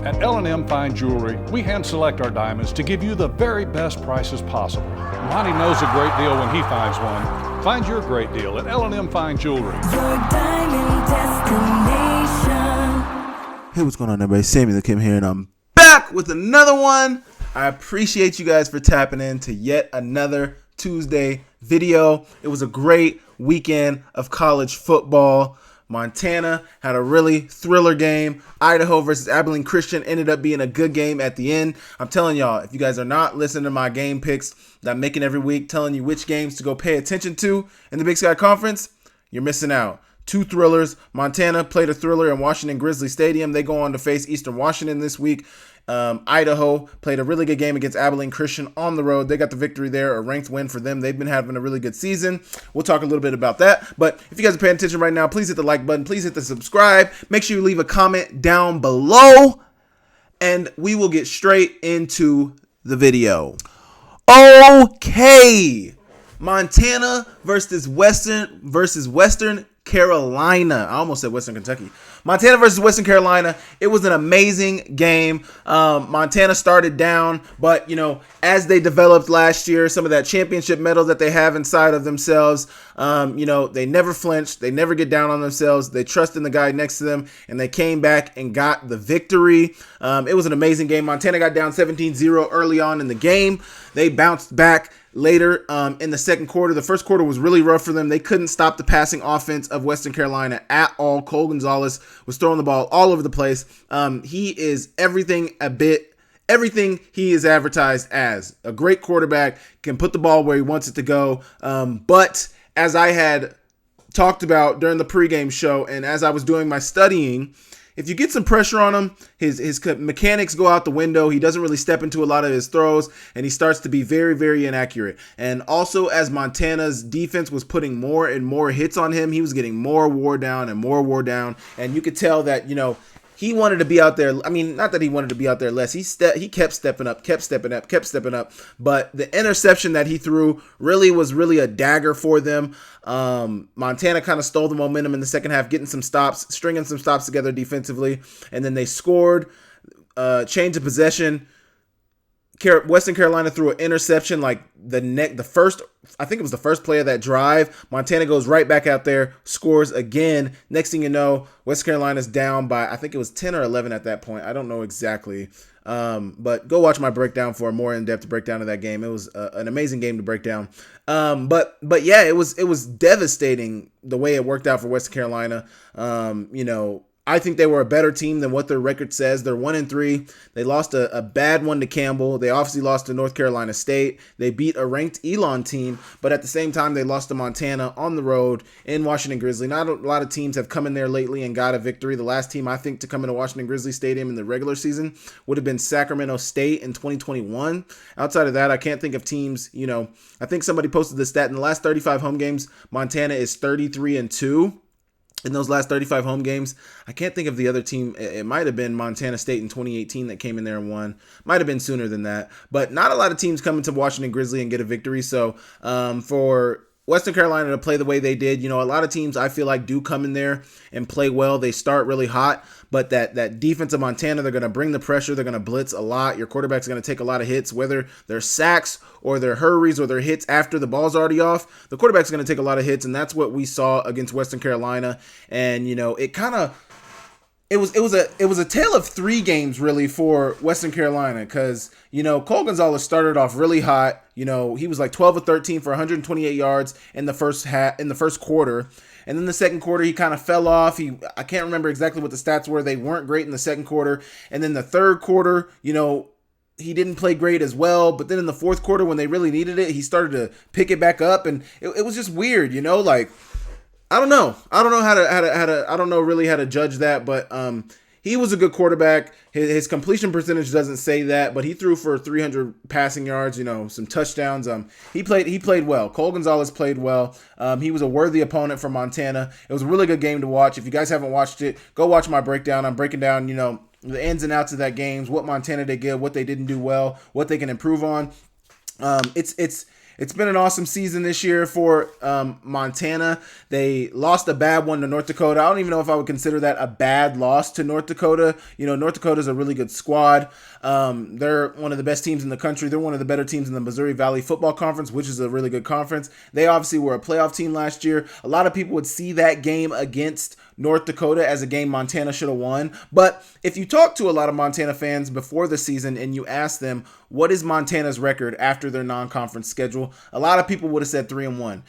At L&M Fine Jewelry, we hand select our diamonds to give you the very best prices possible. Monty knows a great deal when he finds one. Find your great deal at L&M Fine Jewelry. Your diamond destination. Hey, what's going on, everybody? Sammy the Kim here, and I'm back with another one. I appreciate you guys for tapping in to yet another Tuesday video. It was a great weekend of college football. Montana had a really thriller game. Idaho versus Abilene Christian ended up being a good game at the end. I'm telling y'all, if you guys are not listening to my game picks that I'm making every week, telling you which games to go pay attention to in the Big Sky Conference, you're missing out. Two thrillers. Montana played a thriller in Washington Grizzly Stadium. They go on to face Eastern Washington this week. Idaho played a really good game against Abilene Christian on the road. They got the victory there, a ranked win for them. They've been having a really good season. We'll talk a little bit about that. But if you guys are paying attention right now, please hit the like button. Please hit the subscribe. Make sure you leave a comment down below. And we will get straight into the video. Okay. Montana versus Western Carolina. I almost said Western Kentucky. Montana versus Western Carolina. It was an amazing game. Montana started down, but, as they developed last year, some of that championship medal that they have inside of themselves, they never flinched. They never get down on themselves. They trust in the guy next to them, and they came back and got the victory. It was an amazing game. Montana got down 17-0 early on in the game. They bounced back later in the second quarter. The first quarter was really rough for them. They couldn't stop the passing offense of Western Carolina at all. Cole Gonzalez was throwing the ball all over the place. He is everything he is advertised as. A great quarterback, can put the ball where he wants it to go. But as I had talked about during the pregame show and as I was doing my studying, if you get some pressure on him, his mechanics go out the window. He doesn't really step into a lot of his throws, and he starts to be very, very inaccurate. And also, as Montana's defense was putting more and more hits on him, he was getting more wore down. And you could tell that, he wanted to be out there. I mean, not that he wanted to be out there less. He kept stepping up. But the interception that he threw was really a dagger for them. Montana kind of stole the momentum in the second half, getting some stops, stringing some stops together defensively. And then they scored, change of possession. Western Carolina threw an interception like the first play of that drive. Montana goes right back out there, scores again. Next thing you know, Western Carolina's down by, I think it was 10 or 11 at that point. I don't know exactly. But go watch my breakdown for a more in-depth breakdown of that game. It was an amazing game to break down. But yeah, it was devastating the way it worked out for Western Carolina. I think they were a better team than what their record says. They're 1-3. They lost a bad one to Campbell. They obviously lost to North Carolina State. They beat a ranked Elon team, but at the same time, they lost to Montana on the road in Washington Grizzly. Not a lot of teams have come in there lately and got a victory. The last team I think to come into Washington Grizzly Stadium in the regular season would have been Sacramento State in 2021. Outside of that, I can't think of teams. I think somebody posted the stat in the last 35 home games, Montana is 33-2. In those last 35 home games. I can't think of the other team. It might have been Montana State in 2018 that came in there and won. Might have been sooner than that. But not a lot of teams come into Washington Grizzly and get a victory. So for Western Carolina to play the way they did, a lot of teams I feel like do come in there and play well. They start really hot. But that defense of Montana, they're going to bring the pressure. They're going to blitz a lot. Your quarterback's going to take a lot of hits, whether they're sacks or they're hurries or they're hits after the ball's already off. The quarterback's going to take a lot of hits, and that's what we saw against Western Carolina. And, it was a tale of three games really for Western Carolina because, Cole Gonzalez started off really hot. He was like 12 of 13 for 128 yards in the first quarter. And then the second quarter, he kind of fell off. I can't remember exactly what the stats were. They weren't great in the second quarter. And then the third quarter, he didn't play great as well. But then in the fourth quarter, when they really needed it, he started to pick it back up. And it was just weird, I don't know. I don't know really how to judge that. But he was a good quarterback. His completion percentage doesn't say that, but he threw for 300 passing yards, some touchdowns. He played well. Cole Gonzalez played well. He was a worthy opponent for Montana. It was a really good game to watch. If you guys haven't watched it, go watch my breakdown. I'm breaking down, the ins and outs of that games, what Montana did good, what they didn't do well, what they can improve on. It's it's been an awesome season this year for Montana. They lost a bad one to North Dakota. I don't even know if I would consider that a bad loss to North Dakota. North Dakota's a really good squad. They're one of the best teams in the country. They're one of the better teams in the Missouri Valley Football Conference, which is a really good conference. They obviously were a playoff team last year. A lot of people would see that game against North Dakota as a game Montana should have won. But if you talk to a lot of Montana fans before the season and you ask them, what is Montana's record after their non-conference schedule? A lot of people would have said 3-1.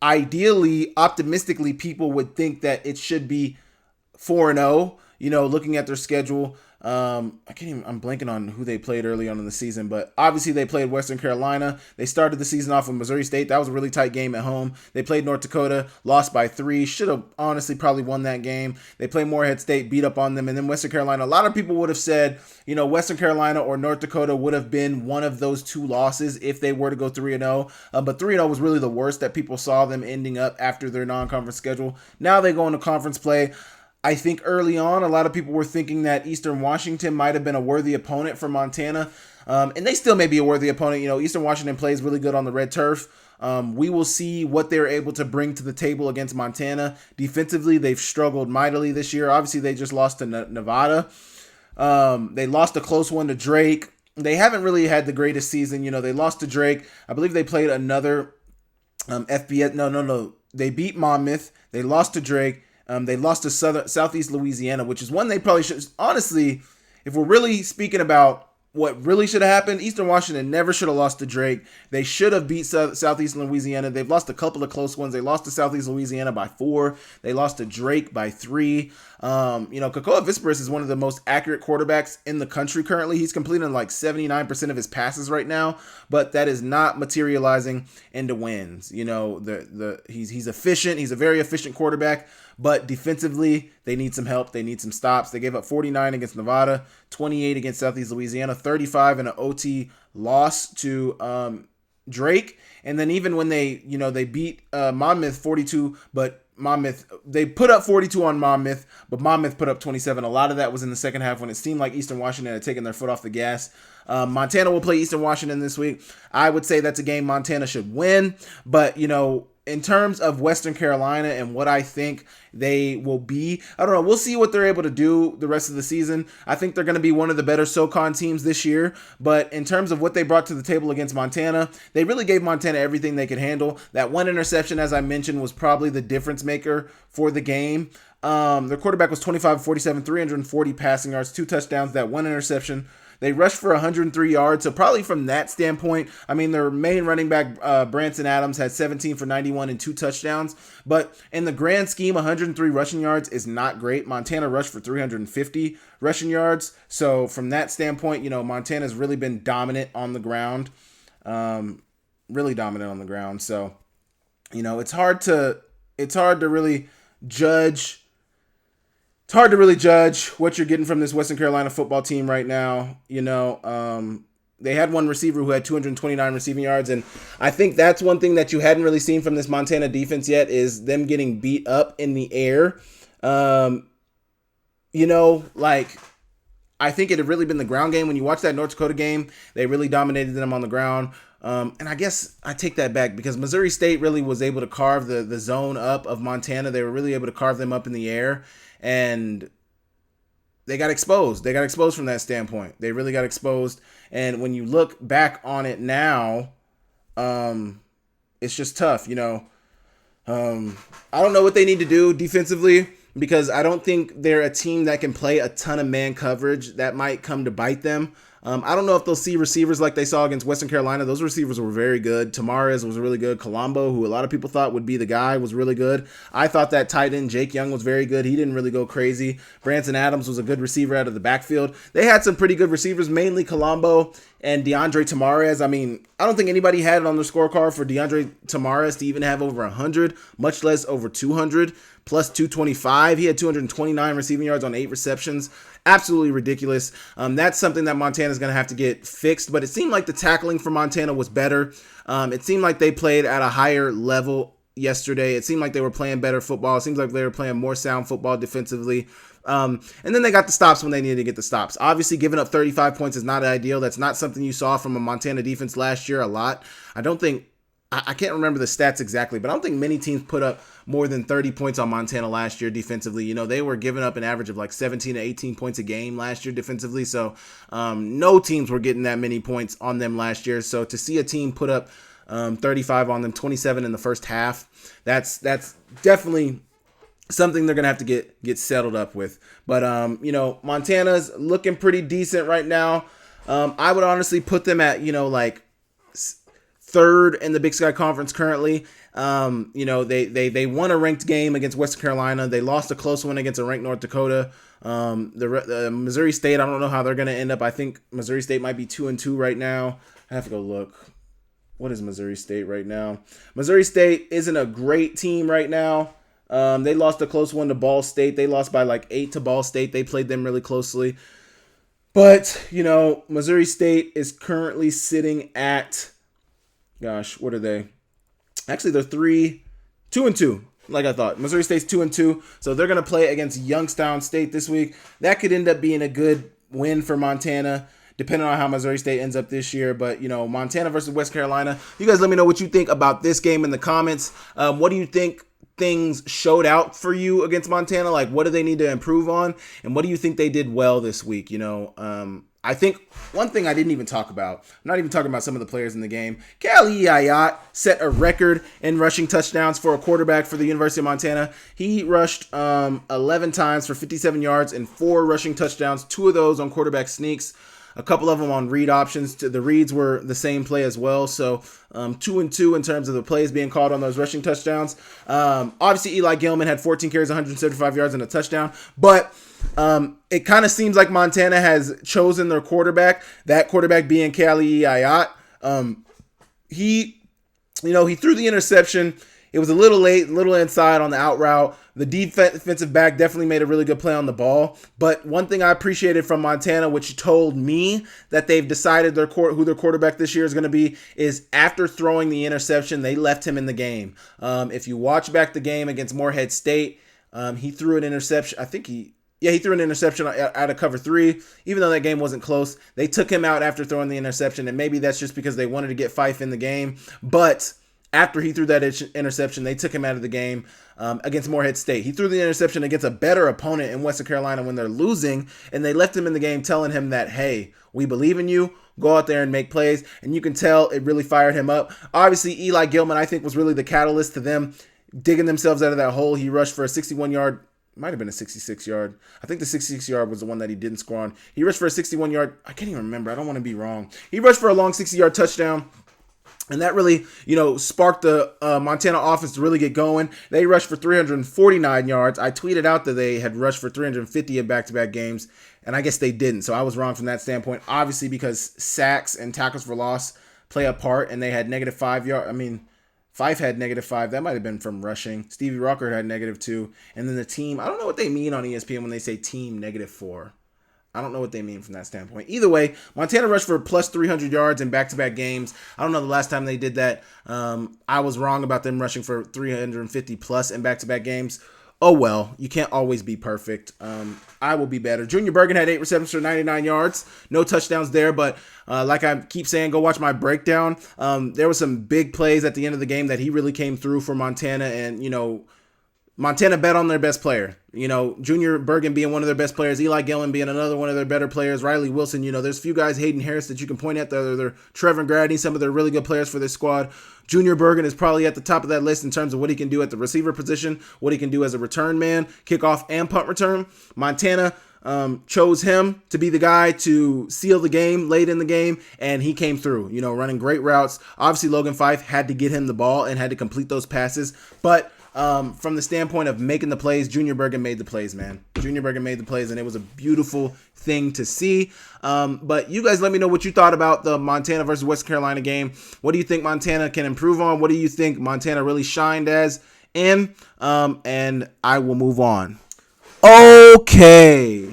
Ideally, optimistically, people would think that it should be 4-0, looking at their schedule. I'm blanking on who they played early on in the season, but obviously they played Western Carolina. They started the season off with Missouri State. That was a really tight game at home. They played North Dakota, lost by 3. Should have honestly probably won that game. They played Morehead State, beat up on them, and then Western Carolina. A lot of people would have said, Western Carolina or North Dakota would have been one of those two losses if they were to go 3-0. But 3-0 was really the worst that people saw them ending up after their non-conference schedule. Now they go into conference play. I think early on, a lot of people were thinking that Eastern Washington might have been a worthy opponent for Montana. And they still may be a worthy opponent. Eastern Washington plays really good on the red turf. We will see what they're able to bring to the table against Montana. Defensively, they've struggled mightily this year. Obviously, they just lost to Nevada. They lost a close one to Drake. They haven't really had the greatest season. They lost to Drake. I believe they played another FBS. No. They beat Monmouth. They lost to Drake. They lost to Southeast Louisiana, which is one they probably should. Honestly, if we're really speaking about what really should have happened, Eastern Washington never should have lost to Drake. They should have beat Southeast Louisiana. They've lost a couple of close ones. They lost to Southeast Louisiana by 4. They lost to Drake by 3. Kakoa Visperis is one of the most accurate quarterbacks in the country currently. He's completing like 79% of his passes right now, but that is not materializing into wins. He's efficient. He's a very efficient quarterback. But defensively, they need some help. They need some stops. They gave up 49 against Nevada, 28 against Southeast Louisiana, 35 in an OT loss to Drake. And then even when they beat Monmouth 42, but they put up 42 on Monmouth, but Monmouth put up 27. A lot of that was in the second half when it seemed like Eastern Washington had taken their foot off the gas. Montana will play Eastern Washington this week. I would say that's a game Montana should win, but in terms of Western Carolina and what I think they will be, I don't know. We'll see what they're able to do the rest of the season. I think they're going to be one of the better SoCon teams this year. But in terms of what they brought to the table against Montana, they really gave Montana everything they could handle. That one interception, as I mentioned, was probably the difference maker for the game. Their quarterback was 25-47, 340 passing yards, 2 touchdowns, that one interception. They rushed for 103 yards, so probably from that standpoint, their main running back, Branson Adams, had 17 for 91 and 2 touchdowns. But in the grand scheme, 103 rushing yards is not great. Montana rushed for 350 rushing yards. So from that standpoint, Montana's really been dominant on the ground, really dominant on the ground. So, it's hard to really judge. It's hard to really judge what you're getting from this Western Carolina football team right now. They had one receiver who had 229 receiving yards, and I think that's one thing that you hadn't really seen from this Montana defense yet is them getting beat up in the air. I think it had really been the ground game. When you watch that North Dakota game, they really dominated them on the ground. And I guess I take that back because Missouri State really was able to carve the zone up of Montana. They were really able to carve them up in the air. And they got exposed. They got exposed from that standpoint. They really got exposed. And when you look back on it now, it's just tough. I don't know what they need to do defensively because I don't think they're a team that can play a ton of man coverage. That might come to bite them. I don't know if they'll see receivers like they saw against Western Carolina. Those receivers were very good. Tamares was really good. Colombo, who a lot of people thought would be the guy, was really good. I thought that tight end, Jake Young, was very good. He didn't really go crazy. Branson Adams was a good receiver out of the backfield. They had some pretty good receivers, mainly Colombo and DeAndre Tamares. I don't think anybody had it on their scorecard for DeAndre Tamares to even have over 100, much less over 200, plus 225. He had 229 receiving yards on 8 receptions. Absolutely ridiculous. That's something that Montana is going to have to get fixed, but it seemed like the tackling for Montana was better. It seemed like they played at a higher level yesterday. It seemed like they were playing better football. It seems like they were playing more sound football defensively. And then they got the stops when they needed to get the stops. Obviously, giving up 35 points is not ideal. That's not something you saw from a Montana defense last year a lot. I can't remember the stats exactly, but I don't think many teams put up more than 30 points on Montana last year defensively. You know, they were giving up an average of like 17 to 18 points a game last year defensively. So no teams were getting that many points on them last year. So to see a team put up 35 on them, 27 in the first half, that's definitely something they're going to have to get settled up with. But, Montana's looking pretty decent right now. I would honestly put them at, like third in the Big Sky Conference currently. They won a ranked game against Western Carolina. They lost a close one against a ranked North Dakota. The Missouri State, I don't know how they're going to end up. I think Missouri State might be 2-2 right now. I have to go look. What is Missouri State right now? Missouri State isn't a great team right now. They lost a close one to Ball State. They lost by like 8 to Ball State. They played them really closely. But, Missouri State is currently sitting at, what are they? Actually, they're 2-2, like I thought. Missouri State's 2-2, so they're going to play against Youngstown State this week. That could end up being a good win for Montana, depending on how Missouri State ends up this year. But, Montana versus West Carolina. You guys let me know what you think about this game in the comments. What do you think things showed out for you against Montana? Like, what do they need to improve on? And what do you think they did well this week? I think one thing I didn't even talk about, I'm not even talking about some of the players in the game. Kali Ayat set a record in rushing touchdowns for a quarterback for the University of Montana. He rushed 11 times for 57 yards and 4 rushing touchdowns, 2 of those on quarterback sneaks, a couple of them on read options. The reads were the same play as well. So 2-2 in terms of the plays being called on those rushing touchdowns. Obviously, Eli Gilman had 14 carries, 175 yards, and a touchdown. But it kind of seems like Montana has chosen their quarterback, that quarterback being Kali Ayat. He threw the interception. It was a little late, a little inside on the out route. The defensive back definitely made a really good play on the ball. But one thing I appreciated from Montana, which told me that they've decided who their quarterback this year is going to be, is after throwing the interception, they left him in the game. If you watch back the game against Morehead State, he threw an interception. He threw an interception out of cover 3. Even though that game wasn't close, they took him out after throwing the interception. And maybe that's just because they wanted to get Fife in the game. But after he threw that interception, they took him out of the game against Morehead State. He threw the interception against a better opponent in Western Carolina when they're losing, and they left him in the game telling him that, hey, we believe in you. Go out there and make plays. And you can tell it really fired him up. Obviously, Eli Gilman, I think, was really the catalyst to them digging themselves out of that hole. He rushed for a 61-yard, might have been a 66-yard. I think the 66-yard was the one that he didn't score on. He rushed for a 61-yard. I can't even remember. I don't want to be wrong. He rushed for a long 60-yard touchdown. And that really, sparked the Montana offense to really get going. They rushed for 349 yards. I tweeted out that they had rushed for 350 in back-to-back games, and I guess they didn't. So I was wrong from that standpoint. Obviously, because sacks and tackles for loss play a part, and they had -5 yards. Fife had -5. That might have been from rushing. Stevie Rocker had -2. And then the team, I don't know what they mean on ESPN when they say team -4. I don't know what they mean from that standpoint. Either way, Montana rushed for plus 300 yards in back-to-back games. I don't know the last time they did that. I was wrong about them rushing for 350 plus in back-to-back games. Oh well, you can't always be perfect. I will be better. Junior Bergen had 8 receptions for 99 yards. No touchdowns there, but like I keep saying, go watch my breakdown. There were some big plays at the end of the game that he really came through for Montana, and Montana bet on their best player. Junior Bergen being one of their best players, Eli Gillen being another one of their better players, Riley Wilson, there's a few guys, Hayden Harris, that you can point at. They're Trevor Grady, some of their really good players for this squad. Junior Bergen is probably at the top of that list in terms of what he can do at the receiver position, what he can do as a return man, kickoff and punt return. Montana chose him to be the guy to seal the game late in the game, and he came through, running great routes. Obviously, Logan Fife had to get him the ball and had to complete those passes, but from the standpoint of making the plays, Junior Bergen made the plays, man. Junior Bergen made the plays, and it was a beautiful thing to see. But you guys let me know what you thought about the Montana versus West Carolina game. What do you think Montana can improve on? What do you think Montana really shined as in? And I will move on. Okay.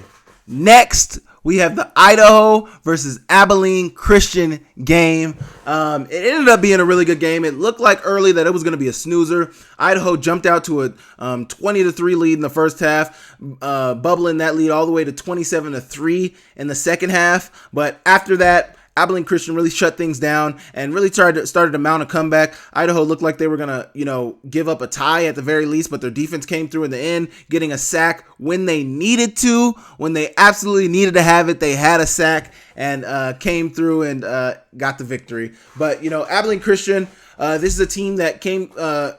Next, we have the Idaho versus Abilene Christian game. It ended up being a really good game. It looked like early that it was going to be a snoozer. Idaho jumped out to a 20-3 lead in the first half, bubbling that lead all the way to 27-3 in the second half. But after that, Abilene Christian really shut things down and really started to mount a comeback. Idaho looked like they were going to, give up a tie at the very least, but their defense came through in the end, getting a sack when they needed to. When they absolutely needed to have it, they had a sack and came through and got the victory. But, Abilene Christian, this is a team that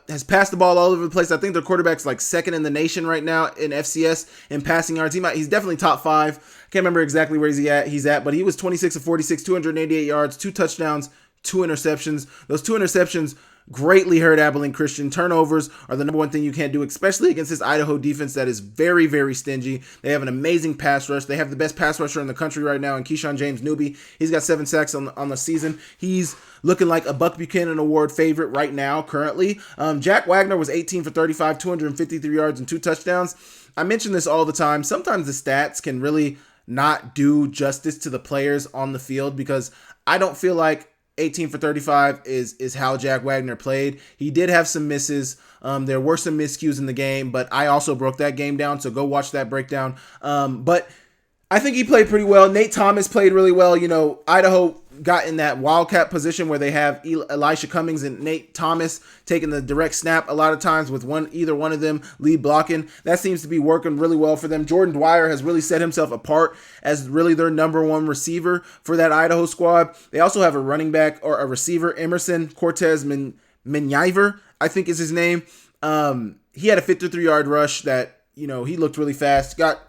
has passed the ball all over the place. I think their quarterback's like second in the nation right now in FCS in passing yards. He's definitely top 5. Can't remember exactly where he's at, but he was 26 of 46, 288 yards, 2 touchdowns, 2 interceptions. Those 2 interceptions greatly hurt Abilene Christian. Turnovers are the number one thing you can't do, especially against this Idaho defense that is very, very stingy. They have an amazing pass rush. They have the best pass rusher in the country right now in Keyshawn James Newby. He's got 7 sacks on the season. He's looking like a Buck Buchanan Award favorite right now, currently. Jack Wagner was 18 for 35, 253 yards and 2 touchdowns. I mention this all the time. Sometimes the stats can really not do justice to the players on the field because I don't feel like 18 for 35 is how Jack Wagner played. He did have some misses. There were some miscues in the game, but I also broke that game down, so go watch that breakdown. But I think he played pretty well. Nate Thomas played really well. Idaho got in that wildcat position where they have Elisha Cummings and Nate Thomas taking the direct snap a lot of times with either one of them lead blocking. That seems to be working really well for them. Jordan Dwyer has really set himself apart as really their number one receiver for that Idaho squad. They also have a running back or a receiver, Emerson Cortez Menyiver, I think is his name. He had a 53-yard rush that, he looked really fast. Got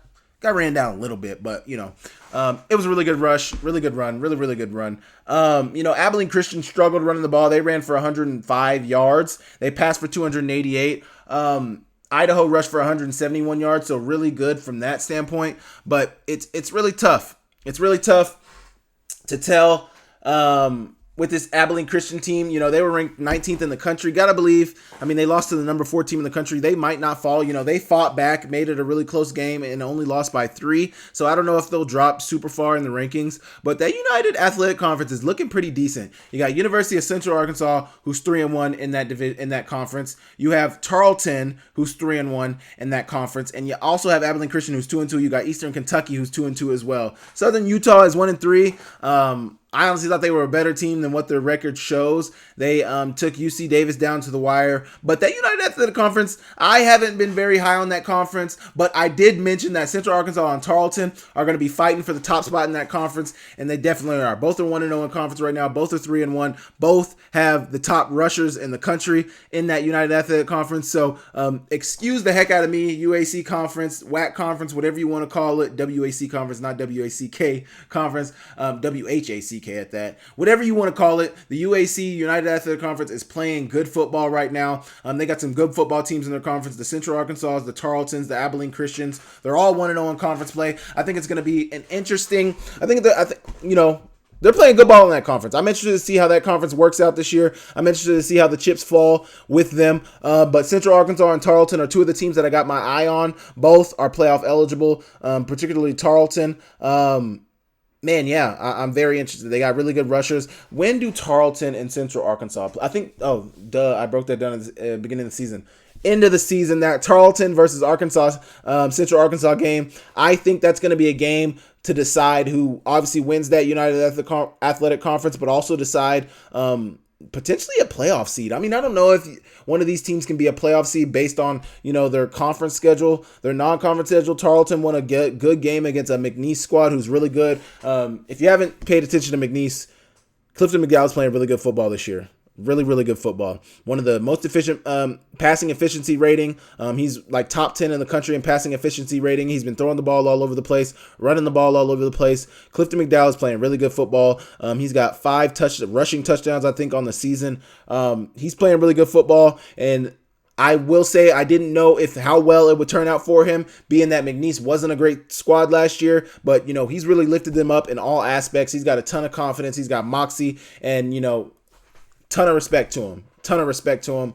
ran down a little bit, but, it was a really good rush, really good run, really, really good run. Abilene Christian struggled running the ball. They ran for 105 yards. They passed for 288. Idaho rushed for 171 yards, so really good from that standpoint. But it's really tough. It's really tough to tell with this Abilene Christian team. They were ranked 19th in the country. Gotta believe, they lost to the number 4 team in the country. They might not fall. They fought back, made it a really close game, and only lost by 3. So I don't know if they'll drop super far in the rankings. But that United Athletic Conference is looking pretty decent. You got University of Central Arkansas, who's 3-1 in that conference. You have Tarleton, who's 3-1 in that conference, and you also have Abilene Christian, who's 2-2. You got Eastern Kentucky, who's 2-2 as well. Southern Utah is 1-3. I honestly thought they were a better team than what their record shows. They took UC Davis down to the wire. But that United Athletic Conference, I haven't been very high on that conference. But I did mention that Central Arkansas and Tarleton are going to be fighting for the top spot in that conference. And they definitely are. Both are 1-0 in conference right now. Both are 3-1. Both have the top rushers in the country in that United Athletic Conference. So excuse the heck out of me, UAC Conference, WAC Conference, whatever you want to call it. WAC Conference, not WACK Conference. WHACK at that. Whatever you want to call it, the UAC, United Athletic Conference, is playing good football right now. They got some good football teams in their conference. The Central Arkansas, the Tarletons, the Abilene Christians. They're all 1-0 in conference play. I think it's going to be an interesting. They're playing good ball in that conference. I'm interested to see how that conference works out this year. I'm interested to see how the chips fall with them. But Central Arkansas and Tarleton are 2 of the teams that I got my eye on. Both are playoff eligible, particularly Tarleton. I'm very interested. They got really good rushers. When do Tarleton and Central Arkansas play? I think, I broke that down at the beginning of the season. End of the season, that Tarleton versus Arkansas, Central Arkansas game. I think that's going to be a game to decide who obviously wins that United Athletic Conference, but also decide potentially a playoff seed. I don't know if one of these teams can be a playoff seed based on, their conference schedule, their non-conference schedule. Tarleton won a good game against a McNeese squad who's really good. If you haven't paid attention to McNeese, Clifton McDowell's playing really good football this year. Really, really good football. One of the most efficient passing efficiency rating. He's like top 10 in the country in passing efficiency rating. He's been throwing the ball all over the place, running the ball all over the place. Clifton McDowell is playing really good football. He's got 5 rushing touchdowns, I think, on the season. He's playing really good football, and I will say I didn't know how well it would turn out for him, being that McNeese wasn't a great squad last year, but he's really lifted them up in all aspects. He's got a ton of confidence. He's got moxie, and ton of respect to him.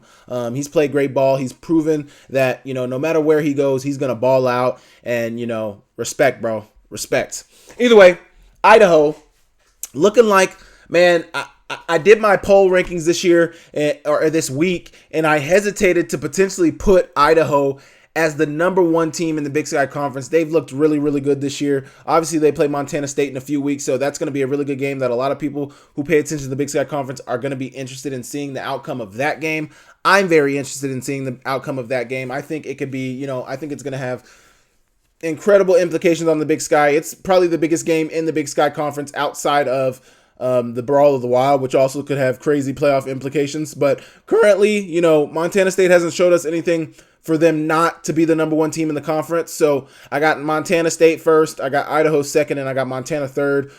He's played great ball. He's proven that, no matter where he goes, he's going to ball out, and, respect, bro. respect. Either way, Idaho looking like, man, I did my poll rankings this year or this week, and I hesitated to potentially put Idaho as the number one team in the Big Sky Conference. They've looked really, really good this year. Obviously, they play Montana State in a few weeks, so that's going to be a really good game that a lot of people who pay attention to the Big Sky Conference are going to be interested in seeing the outcome of that game. I'm very interested in seeing the outcome of that game. I think it could be, I think it's going to have incredible implications on the Big Sky. It's probably the biggest game in the Big Sky Conference outside of the Brawl of the Wild, which also could have crazy playoff implications. But currently, Montana State hasn't showed us anything for them not to be the number one team in the conference. So I got Montana State first, I got Idaho second, and I got Montana third.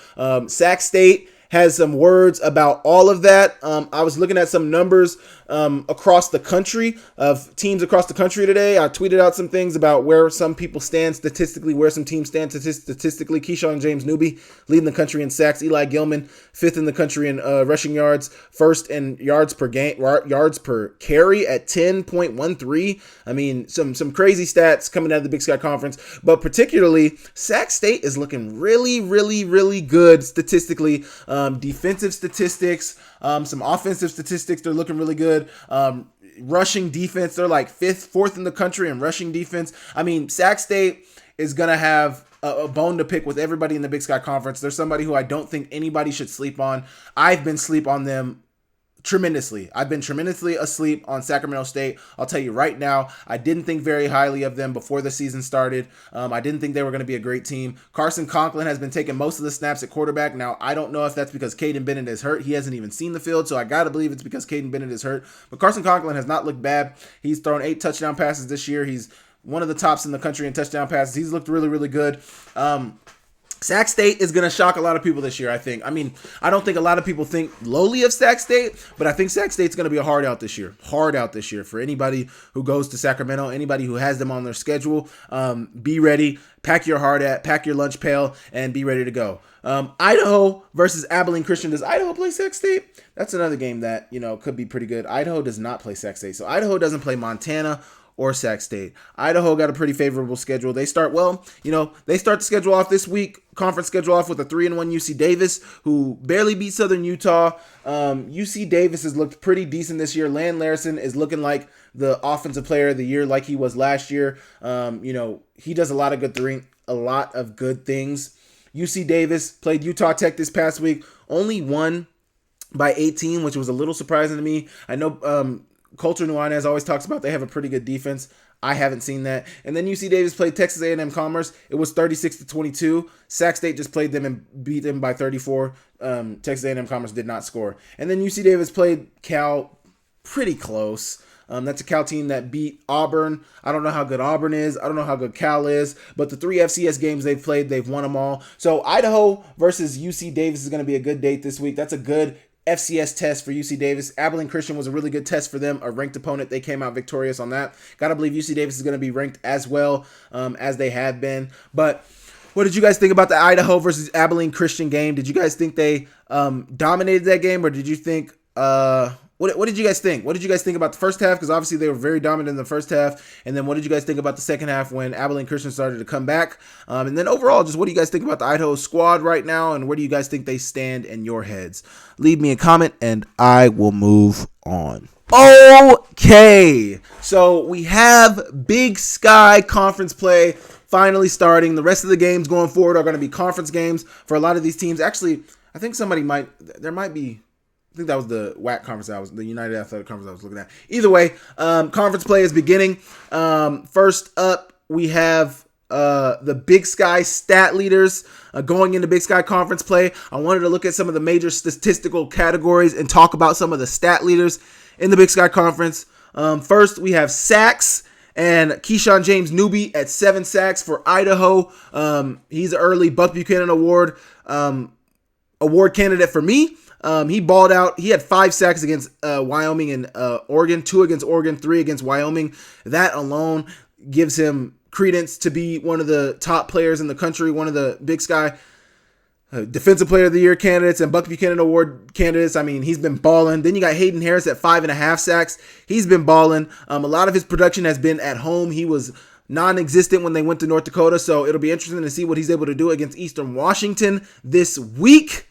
Sac State has some words about all of that. I was looking at some numbers across the country of teams across the country today. I tweeted out some things about where some people stand statistically, where some teams stand statistically. Keyshawn James Newby leading the country in sacks. Eli Gilman fifth in the country in rushing yards, first in yards per carry at 10.13. I mean, some crazy stats coming out of the Big Sky Conference, but particularly Sac State is looking really, really, really good statistically. Defensive statistics, some offensive statistics, they're looking really good. Rushing defense, they're like fourth in the country in rushing defense. I mean, Sac State is going to have a bone to pick with everybody in the Big Sky Conference. They're somebody who I don't think anybody should sleep on. I've been asleep on them tremendously. I've been tremendously asleep on Sacramento State. I'll tell you right now, I didn't think very highly of them before the season started. I didn't think they were going to be a great team. Carson Conklin has been taking most of the snaps at quarterback. Now, I don't know if that's because Caden Bennett is hurt. He hasn't even seen the field, so I got to believe it's because Caden Bennett is hurt. But Carson Conklin has not looked bad. He's thrown 8 touchdown passes this year. He's one of the tops in the country in touchdown passes. He's looked really, really good. Sac State is going to shock a lot of people this year, I think. I mean, I don't think a lot of people think lowly of Sac State, but I think Sac State's going to be a hard out this year. Hard out this year for anybody who goes to Sacramento, anybody who has them on their schedule. Be ready. Pack your pack your lunch pail, and be ready to go. Idaho versus Abilene Christian. Does Idaho play Sac State? That's another game that, could be pretty good. Idaho does not play Sac State. So Idaho doesn't play Montana or Sac State. Idaho got a pretty favorable schedule. They start the schedule off this week, conference schedule off with a 3-1 UC Davis, who barely beat Southern Utah. UC Davis has looked pretty decent this year. Lan Larson is looking like the offensive player of the year like he was last year. He does a lot of good things. UC Davis played Utah Tech this past week, only won by 18, which was a little surprising to me. I know Coulter Nuanez always talks about they have a pretty good defense. I haven't seen that. And then UC Davis played Texas A&M Commerce. It was 36-22. Sac State just played them and beat them by 34. Texas A&M Commerce did not score. And then UC Davis played Cal pretty close. That's a Cal team that beat Auburn. I don't know how good Auburn is. I don't know how good Cal is. But the 3 FCS games they've played, they've won them all. So Idaho versus UC Davis is going to be a good date this week. That's a good FCS test for UC Davis. Abilene Christian was a really good test for them, a ranked opponent. They came out victorious on that. Gotta believe UC Davis is going to be ranked as well as they have been. But what did you guys think about the Idaho versus Abilene Christian game? Did you guys think they dominated that game, or did you think what did you guys think? What did you guys think about the first half? Because obviously they were very dominant in the first half. And then what did you guys think about the second half when Abilene Christian started to come back? And then overall, just what do you guys think about the Idaho squad right now? And where do you guys think they stand in your heads? Leave me a comment and I will move on. Okay, so we have Big Sky Conference play finally starting. The rest of the games going forward are going to be conference games for a lot of these teams. Actually, I think I think that was the WAC conference the United Athletic Conference I was looking at. Either way, conference play is beginning. First up, we have the Big Sky stat leaders going into Big Sky Conference play. I wanted to look at some of the major statistical categories and talk about some of the stat leaders in the Big Sky Conference. First, we have sacks. And Keyshawn James Newby at 7 sacks for Idaho. He's an early Buck Buchanan Award candidate for me. He balled out. He had 5 sacks against Wyoming and Oregon, 2 against Oregon, 3 against Wyoming. That alone gives him credence to be one of the top players in the country, one of the Big Sky Defensive Player of the Year candidates and Buck Buchanan Award candidates. I mean, he's been balling. Then you got Hayden Harris at 5.5 sacks. He's been balling. A lot of his production has been at home. He was non-existent when they went to North Dakota. So it'll be interesting to see what he's able to do against Eastern Washington this week.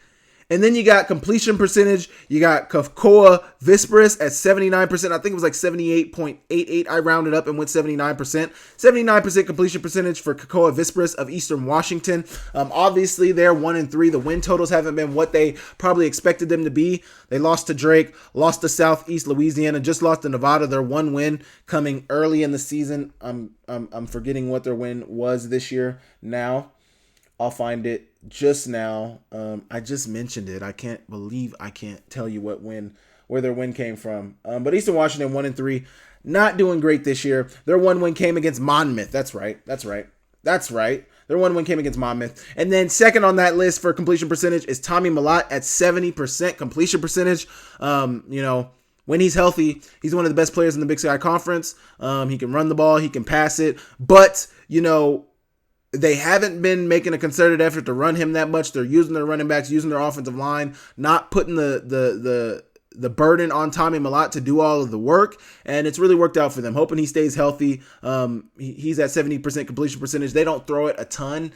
And then you got completion percentage. You got Kakoa Vispris at 79%. I think it was like 78.88. I rounded up and went 79%. 79% completion percentage for Kakoa Vispris of Eastern Washington. Obviously, they're 1-3. The win totals haven't been what they probably expected them to be. They lost to Drake, lost to Southeast Louisiana, just lost to Nevada. Their one win coming early in the season. I'm forgetting what their win was this year now. I'll find it just now. I just mentioned it. I can't believe I can't tell you where their win came from. But Eastern Washington 1-3, not doing great this year. Their one win came against Monmouth. That's right. Their one win came against Monmouth. And then second on that list for completion percentage is Tommy Mellott at 70% completion percentage. When he's healthy, he's one of the best players in the Big Sky Conference. He can run the ball, he can pass it, but they haven't been making a concerted effort to run him that much. They're using their running backs, using their offensive line, not putting the burden on Tommy Mellott to do all of the work, and it's really worked out for them. Hoping he stays healthy. He's at 70% completion percentage. They don't throw it a ton.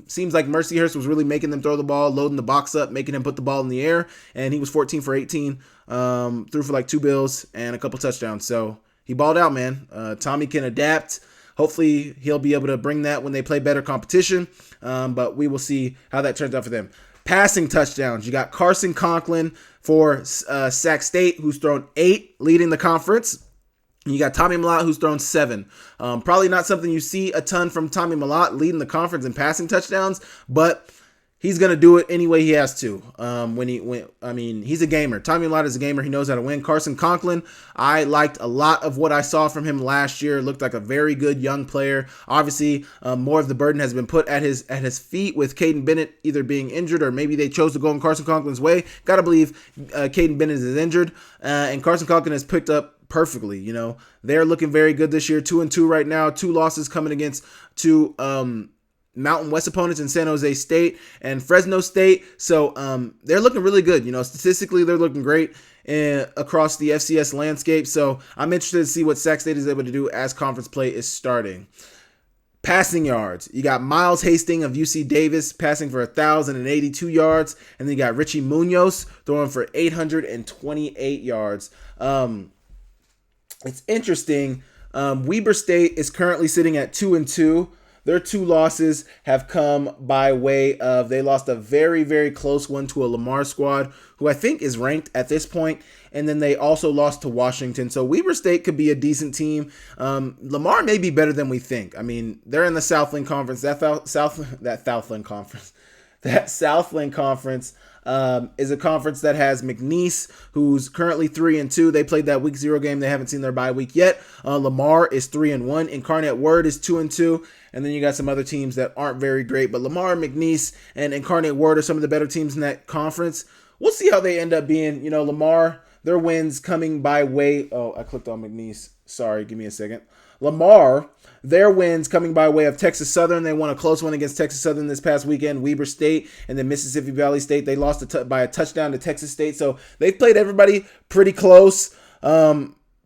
Seems like Mercyhurst was really making them throw the ball, loading the box up, making him put the ball in the air, and he was 14 for 18, threw for like 2 bills and a couple touchdowns. So he balled out, man. Tommy can adapt. Hopefully, he'll be able to bring that when they play better competition, but we will see how that turns out for them. Passing touchdowns. You got Carson Conklin for Sac State, who's thrown 8, leading the conference. And you got Tommy Mellott, who's thrown 7. Probably not something you see a ton from Tommy Mellott leading the conference in passing touchdowns, but he's going to do it any way he has to. He's a gamer. Tommy Mellott is a gamer. He knows how to win. Carson Conklin, I liked a lot of what I saw from him last year. Looked like a very good young player. Obviously, more of the burden has been put at his feet with Caden Bennett either being injured or maybe they chose to go in Carson Conklin's way. Got to believe Caden Bennett is injured, and Carson Conklin has picked up perfectly. They're looking very good this year. 2-2 right now. 2 losses coming against 2 Mountain West opponents in San Jose State and Fresno State. So they're looking really good. Statistically, they're looking great across the FCS landscape. So I'm interested to see what Sac State is able to do as conference play is starting. Passing yards. You got Miles Hastings of UC Davis passing for 1,082 yards. And then you got Richie Munoz throwing for 828 yards. It's interesting. Weber State is currently sitting at 2-2. Their 2 losses have come by way of they lost a very, very close one to a Lamar squad, who I think is ranked at this point, and then they also lost to Washington. So Weber State could be a decent team. Lamar may be better than we think. They're in the Southland Conference. That Southland Conference is a conference that has McNeese, who's currently 3-2. They played that week 0 game. They haven't seen their bye week yet. Lamar is 3-1. Incarnate Word is 2-2. And then you got some other teams that aren't very great. But Lamar, McNeese, and Incarnate Word are some of the better teams in that conference. We'll see how they end up being. Lamar, their wins coming by way. Oh, I clicked on McNeese. Sorry, give me a second. Lamar, their wins coming by way of Texas Southern. They won a close one against Texas Southern this past weekend. Weber State and then Mississippi Valley State. They lost by a touchdown to Texas State. So they've played everybody pretty close.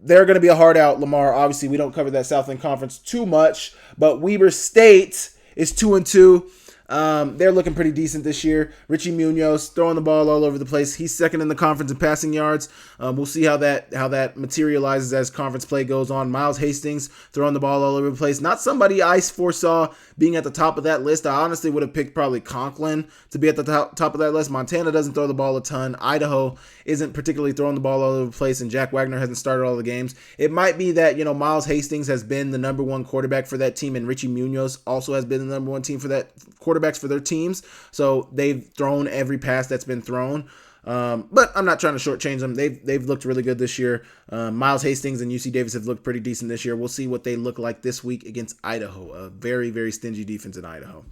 They're going to be a hard out, Lamar. Obviously, we don't cover that Southland Conference too much, but Weber State is 2-2. They're looking pretty decent this year. Richie Munoz throwing the ball all over the place. He's second in the conference in passing yards. We'll see how that materializes as conference play goes on. Miles Hastings throwing the ball all over the place. Not somebody I foresaw being at the top of that list. I honestly would have picked probably Conklin to be at the top of that list. Montana doesn't throw the ball a ton. Idaho isn't particularly throwing the ball all over the place, and Jack Wagner hasn't started all the games. It might be that, Miles Hastings has been the number 1 quarterback for that team, and Richie Munoz also has been the number 1 team for that quarterbacks for their teams. So they've thrown every pass that's been thrown. But I'm not trying to shortchange them. They've looked really good this year. Miles Hastings and UC Davis have looked pretty decent this year. We'll see what they look like this week against Idaho, a very, very stingy defense in Idaho.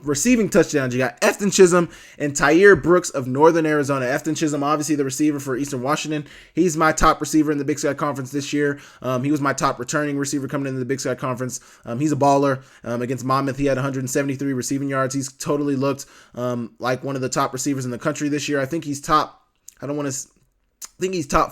Receiving touchdowns, you got Efton Chisholm and Tyre Brooks of Northern Arizona. Efton Chisholm, obviously the receiver for Eastern Washington. He's my top receiver in the Big Sky Conference this year. He was my top returning receiver coming into the Big Sky Conference. He's a baller. Against Monmouth, he had 173 receiving yards. He's totally looked like one of the top receivers in the country this year. I think he's top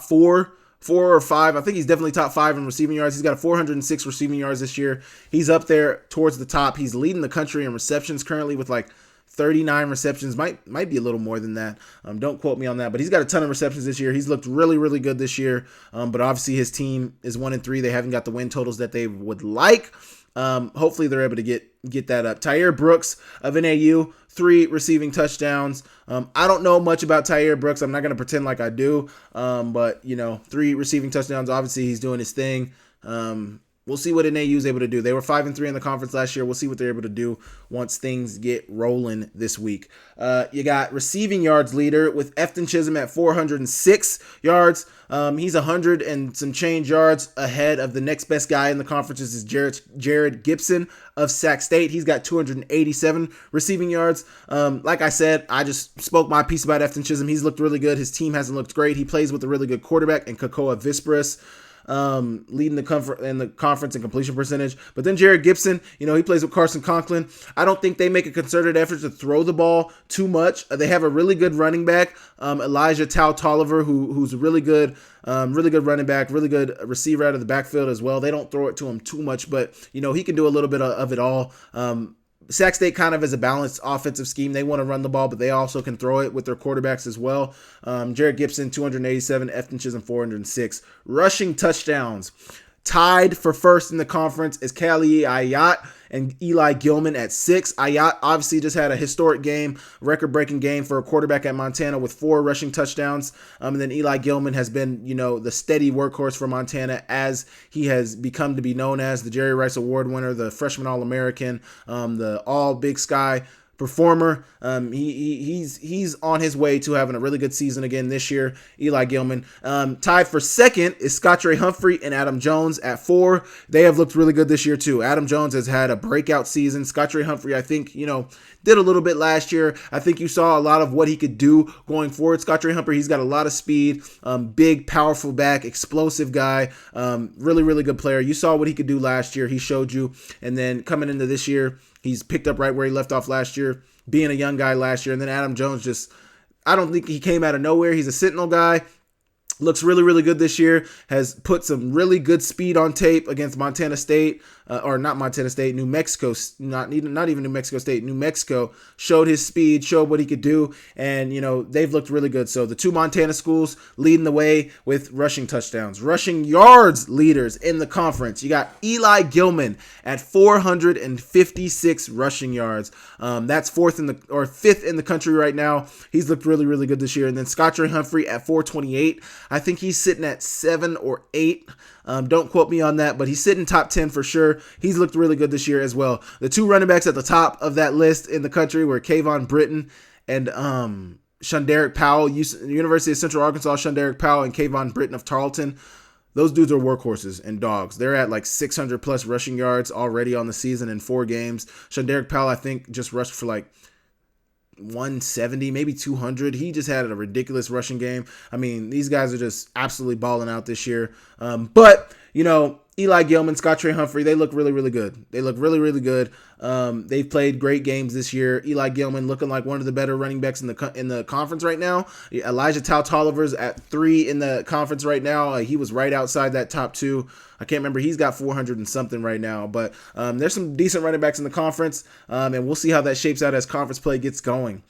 4 4 or 5. I think he's definitely top 5 in receiving yards. He's got a 406 receiving yards this year. He's up there towards the top. He's leading the country in receptions currently with like 39 receptions. Might be a little more than that. Don't quote me on that, but he's got a ton of receptions this year. He's looked really, really good this year. But obviously his team is 1-3. They haven't got the win totals that they would like. Hopefully they're able to get that up. Tyre Brooks of NAU, 3 receiving touchdowns. I don't know much about Tyre Brooks. I'm not going to pretend like I do. But 3 receiving touchdowns. Obviously he's doing his thing. We'll see what NAU is able to do. They were 5-3 in the conference last year. We'll see what they're able to do once things get rolling this week. You got receiving yards leader with Efton Chisholm at 406 yards. He's 100 and some change yards ahead of the next best guy in the conference is Jared Gibson of Sac State. He's got 287 receiving yards. Like I said, I just spoke my piece about Efton Chisholm. He's looked really good. His team hasn't looked great. He plays with a really good quarterback in Kakoa Vispris. Leading the conference in completion percentage. But then Jared Gibson, he plays with Carson Conklin. I don't think they make a concerted effort to throw the ball too much. They have a really good running back, Elijah Tolliver, who's a really good running back, really good receiver out of the backfield as well. They don't throw it to him too much, but he can do a little bit of it all. Sac State kind of is a balanced offensive scheme. They want to run the ball, but they also can throw it with their quarterbacks as well. Jared Gibson, 287, Efton Chisholm, 406. Rushing touchdowns. Tied for first in the conference is Kali Ayat and Eli Gilman at 6. Ayat obviously just had a historic game, record-breaking game for a quarterback at Montana with 4 rushing touchdowns. And then Eli Gilman has been, the steady workhorse for Montana as he has become to be known as the Jerry Rice Award winner, the freshman All-American, the All-Big Sky performer. He's on his way to having a really good season again this year. Eli Gilman. Tied for second is Scottre Humphrey and Adam Jones at 4. They have looked really good this year too. Adam Jones has had a breakout season. Scottre Humphrey, I think, did a little bit last year. I think you saw a lot of what he could do going forward. Scottre Humphrey, he's got a lot of speed, big, powerful back, explosive guy, really, really good player. You saw what he could do last year. He showed you. And then coming into this year, he's picked up right where he left off last year, being a young guy last year. And then Adam Jones I don't think he came out of nowhere. He's a Sentinel guy. Looks really, really good this year. Has put some really good speed on tape against Montana State, or not Montana State, New Mexico, not even New Mexico State. New Mexico showed his speed, showed what he could do, and they've looked really good. So the 2 Montana schools leading the way with rushing touchdowns. Rushing yards leaders in the conference. You got Eli Gilman at 456 rushing yards. That's 5th in the country right now. He's looked really, really good this year. And then Scottre Humphrey at 428. I think he's sitting at 7 or 8. Don't quote me on that, but he's sitting top 10 for sure. He's looked really good this year as well. The 2 running backs at the top of that list in the country were Kayvon Britton and Shunderick Powell, University of Central Arkansas, Shunderick Powell and Kayvon Britton of Tarleton. Those dudes are workhorses and dogs. They're at like 600 plus rushing yards already on the season in 4 games. Shunderick Powell, I think, just rushed for like 170, maybe 200. He just had a ridiculous rushing game. I mean, these guys are just absolutely balling out this year. But Eli Gilman, Scottre Humphrey, they look really, really good. They look really, really good. They've played great games this year. Eli Gilman looking like one of the better running backs in the conference right now. Elijah Tolliver's at 3 in the conference right now. He was right outside that top 2. I can't remember. He's got 400 and something right now. But there's some decent running backs in the conference, and we'll see how that shapes out as conference play gets going.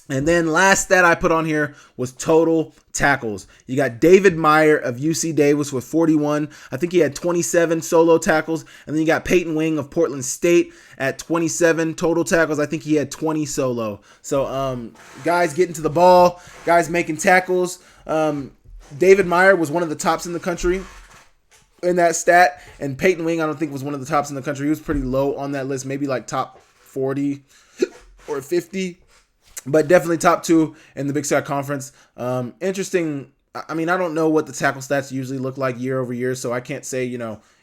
And then last stat I put on here was total tackles. You got David Meyer of UC Davis with 41. I think he had 27 solo tackles. And then you got Peyton Wing of Portland State at 27 total tackles. I think he had 20 solo. So guys getting to the ball, guys making tackles. David Meyer was one of the tops in the country in that stat. And Peyton Wing, I don't think, was one of the tops in the country. He was pretty low on that list, maybe like top 40 or 50. But definitely top 2 in the Big Sky Conference. Interesting. I mean, I don't know what the tackle stats usually look like year over year, so I can't say,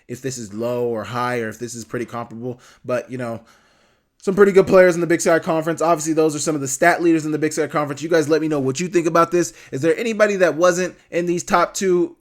if this is low or high or if this is pretty comparable. But, some pretty good players in the Big Sky Conference. Obviously, those are some of the stat leaders in the Big Sky Conference. You guys let me know what you think about this. Is there anybody that wasn't in these top 2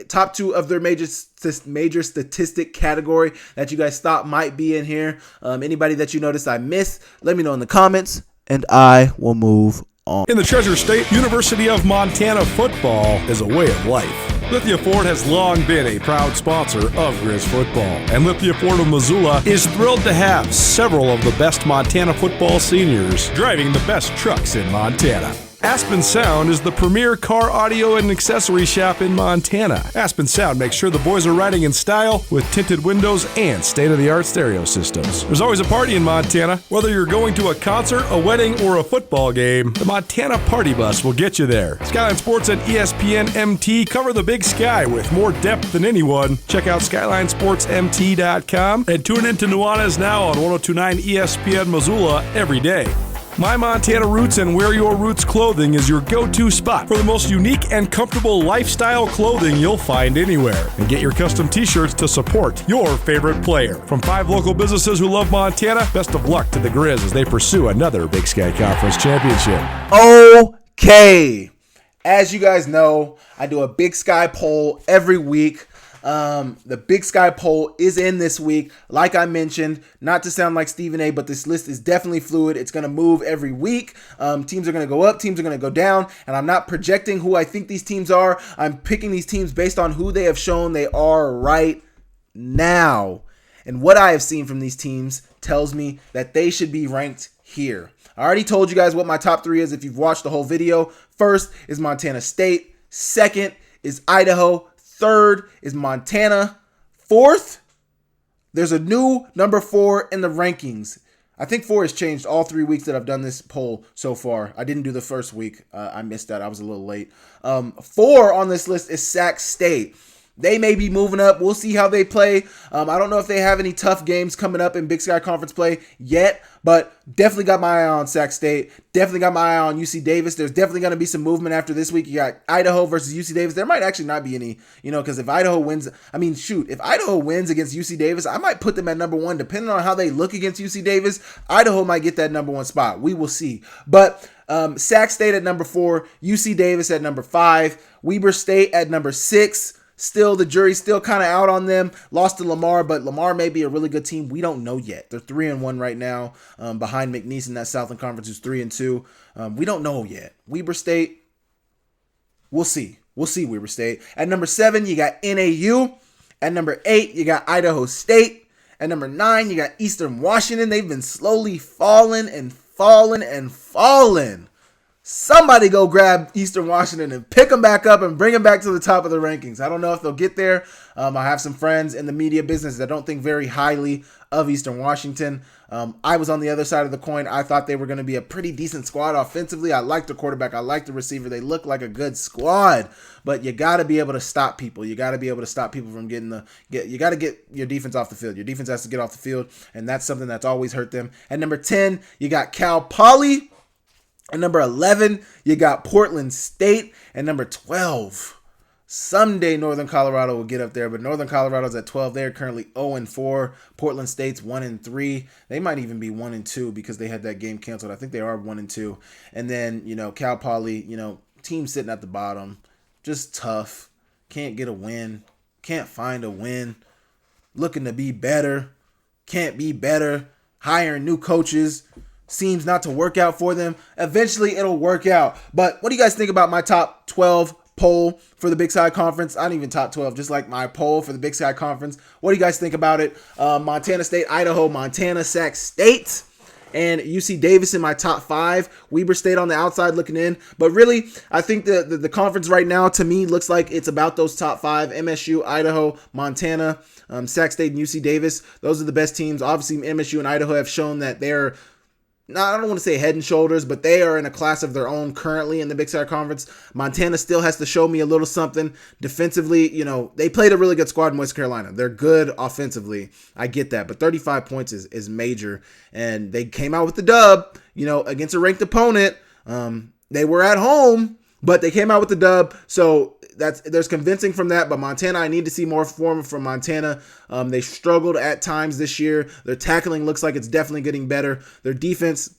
top 2 of their major statistic category that you guys thought might be in here? Anybody that you noticed I missed, let me know in the comments, and I will move on. In the Treasure State, University of Montana football is a way of life. Lithia Ford has long been a proud sponsor of Grizz football, and Lithia Ford of Missoula is thrilled to have several of the best Montana football seniors driving the best trucks in Montana. Aspen Sound is the premier car audio and accessory shop in Montana. Aspen Sound makes sure the boys are riding in style with tinted windows and state-of-the-art stereo systems. There's always a party in Montana. Whether you're going to a concert, a wedding, or a football game, the Montana Party Bus will get you there. Skyline Sports and ESPN MT cover the Big Sky with more depth than anyone. Check out SkylineSportsMT.com and tune in to Nuanez Now on 1029 ESPN Missoula every day. My Montana Roots and Wear Your Roots clothing is your go-to spot for the most unique and comfortable lifestyle clothing you'll find anywhere. And get your custom t-shirts to support your favorite player. From 5 local businesses who love Montana, best of luck to the Grizz as they pursue another Big Sky Conference championship. Okay. As you guys know, I do a Big Sky poll every week. The Big Sky poll is in this week. Like I mentioned, not to sound like Stephen A, but this list is definitely fluid. It's going to move every week. Teams are going to go up, teams are going to go down, and I'm not projecting who I think these teams are. I'm picking these teams based on who they have shown they are right now. And what I have seen from these teams tells me that they should be ranked here. I already told you guys what my top 3 is if you've watched the whole video. First is Montana State. Second is Idaho. Third is Montana. Fourth, there's a new number 4 in the rankings. I think 4 has changed all 3 weeks that I've done this poll so far. I didn't do the first week. I missed that. I was a little late. 4 on this list is Sac State. They may be moving up. We'll see how they play. I don't know if they have any tough games coming up in Big Sky Conference play yet, but definitely got my eye on Sac State. Definitely got my eye on UC Davis. There's definitely going to be some movement after this week. You got Idaho versus UC Davis. There might actually not be any, because if Idaho wins, if Idaho wins against UC Davis, I might put them at number 1. Depending on how they look against UC Davis, Idaho might get that number 1 spot. We will see. But Sac State at number 4, UC Davis at number 5, Weber State at number 6. Still, the jury's still kind of out on them. Lost to Lamar, but Lamar may be a really good team. We don't know yet. They're 3-1 right now, behind McNeese in that Southland Conference, who's 3-2. We don't know yet. Weber State, we'll see. We'll see Weber State. At number 7, you got NAU. At number 8, you got Idaho State. At number 9, you got Eastern Washington. They've been slowly falling and falling and falling. Somebody go grab Eastern Washington and pick them back up and bring them back to the top of the rankings. I don't know if they'll get there. I have some friends in the media business that don't think very highly of Eastern Washington. I was on the other side of the coin. I thought they were going to be a pretty decent squad offensively. I like the quarterback. I like the receiver. They look like a good squad. But you got to be able to stop people. You got to be able to stop people from you got to get your defense off the field. Your defense has to get off the field, and that's something that's always hurt them. At number 10, you got Cal Poly. At number 11, you got Portland State. At number 12, someday Northern Colorado will get up there, but Northern Colorado's at 12. They're currently 0-4. Portland State's 1-3. They might even be 1-2 because they had that game canceled. I think they are 1-2. And then, Cal Poly, team sitting at the bottom, just tough. Can't get a win. Can't find a win. Looking to be better. Can't be better. Hiring new coaches. Seems not to work out for them. Eventually, it'll work out. But what do you guys think about my top 12 poll for the Big Sky Conference? Not even top 12, just like my poll for the Big Sky Conference. What do you guys think about it? Montana State, Idaho, Montana, Sac State, and UC Davis in my top 5. Weber State on the outside looking in. But really, I think the conference right now, to me, looks like it's about those top 5. MSU, Idaho, Montana, Sac State, and UC Davis. Those are the best teams. Obviously, MSU and Idaho have shown that they're I don't want to say head and shoulders, but they are in a class of their own currently in the Big Sky Conference. Montana still has to show me a little something. Defensively, they played a really good squad in West Carolina. They're good offensively. I get that, but 35 points is major. And they came out with the dub, against a ranked opponent. They were at home, but they came out with the dub. So there's convincing from that, but Montana, I need to see more form from Montana. They struggled at times this year. Their tackling looks like it's definitely getting better. Their defense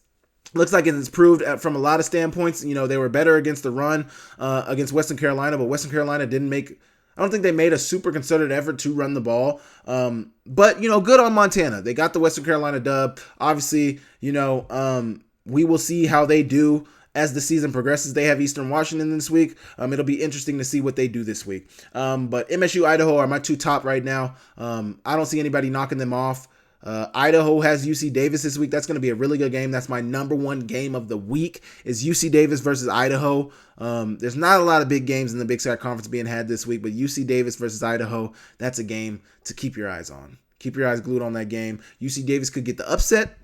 looks like it's improved from a lot of standpoints. They were better against the run against Western Carolina, but Western Carolina I don't think they made a super concerted effort to run the ball. But, good on Montana. They got the Western Carolina dub. Obviously, we will see how they do as the season progresses. They have Eastern Washington this week. It'll be interesting to see what they do this week. But MSU, Idaho are my two top right now. I don't see anybody knocking them off. Idaho has UC Davis this week. That's going to be a really good game. That's my number one game of the week is UC Davis versus Idaho. There's not a lot of big games in the Big Sky Conference being had this week, but UC Davis versus Idaho, that's a game to keep your eyes on. Keep your eyes glued on that game. UC Davis could get the upset.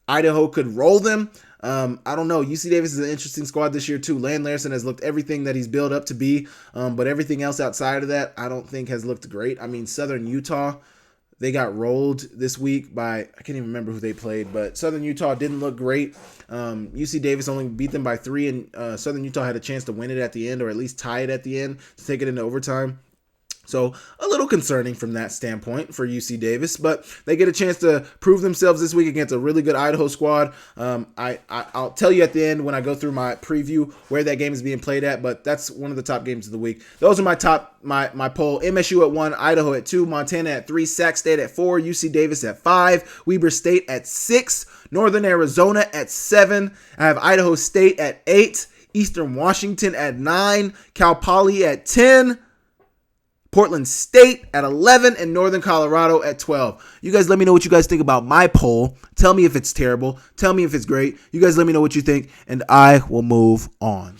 Idaho could roll them. I don't know. UC Davis is an interesting squad this year too. Land Larson has looked everything that he's built up to be, but everything else outside of that I don't think has looked great. I mean, Southern Utah, they got rolled this week by, I can't even remember who they played, but Southern Utah didn't look great. UC Davis only beat them by 3, and Southern Utah had a chance to win it at the end, or at least tie it at the end to take it into overtime. So a little concerning from that standpoint for UC Davis, but they get a chance to prove themselves this week against a really good Idaho squad. I'll tell you at the end when I go through my preview where that game is being played at, but that's one of the top games of the week. Those are my poll. MSU at 1, Idaho at 2, Montana at 3, Sac State at 4, UC Davis at 5, Weber State at 6, Northern Arizona at 7. I have Idaho State at 8, Eastern Washington at 9, Cal Poly at 10, Portland State at 11, and Northern Colorado at 12. You guys let me know what you guys think about my poll. Tell me if it's terrible. Tell me if it's great. You guys let me know what you think, and I will move on.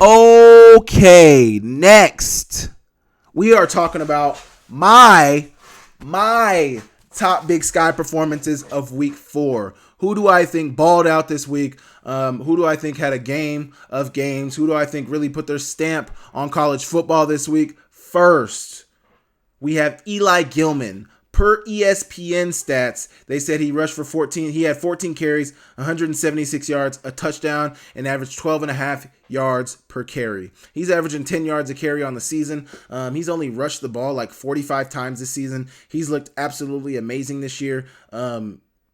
Okay, next, we are talking about my top Big Sky performances of week 4. Who do I think balled out this week? Who do I think had a game of games? Who do I think really put their stamp on college football this week? First, we have Eli Gilman. Per ESPN stats, they said he rushed for 14. He had 14 carries, 176 yards, a touchdown, and averaged 12.5 yards per carry. He's averaging 10 yards a carry on the season. He's only rushed the ball like 45 times this season. He's looked absolutely amazing this year.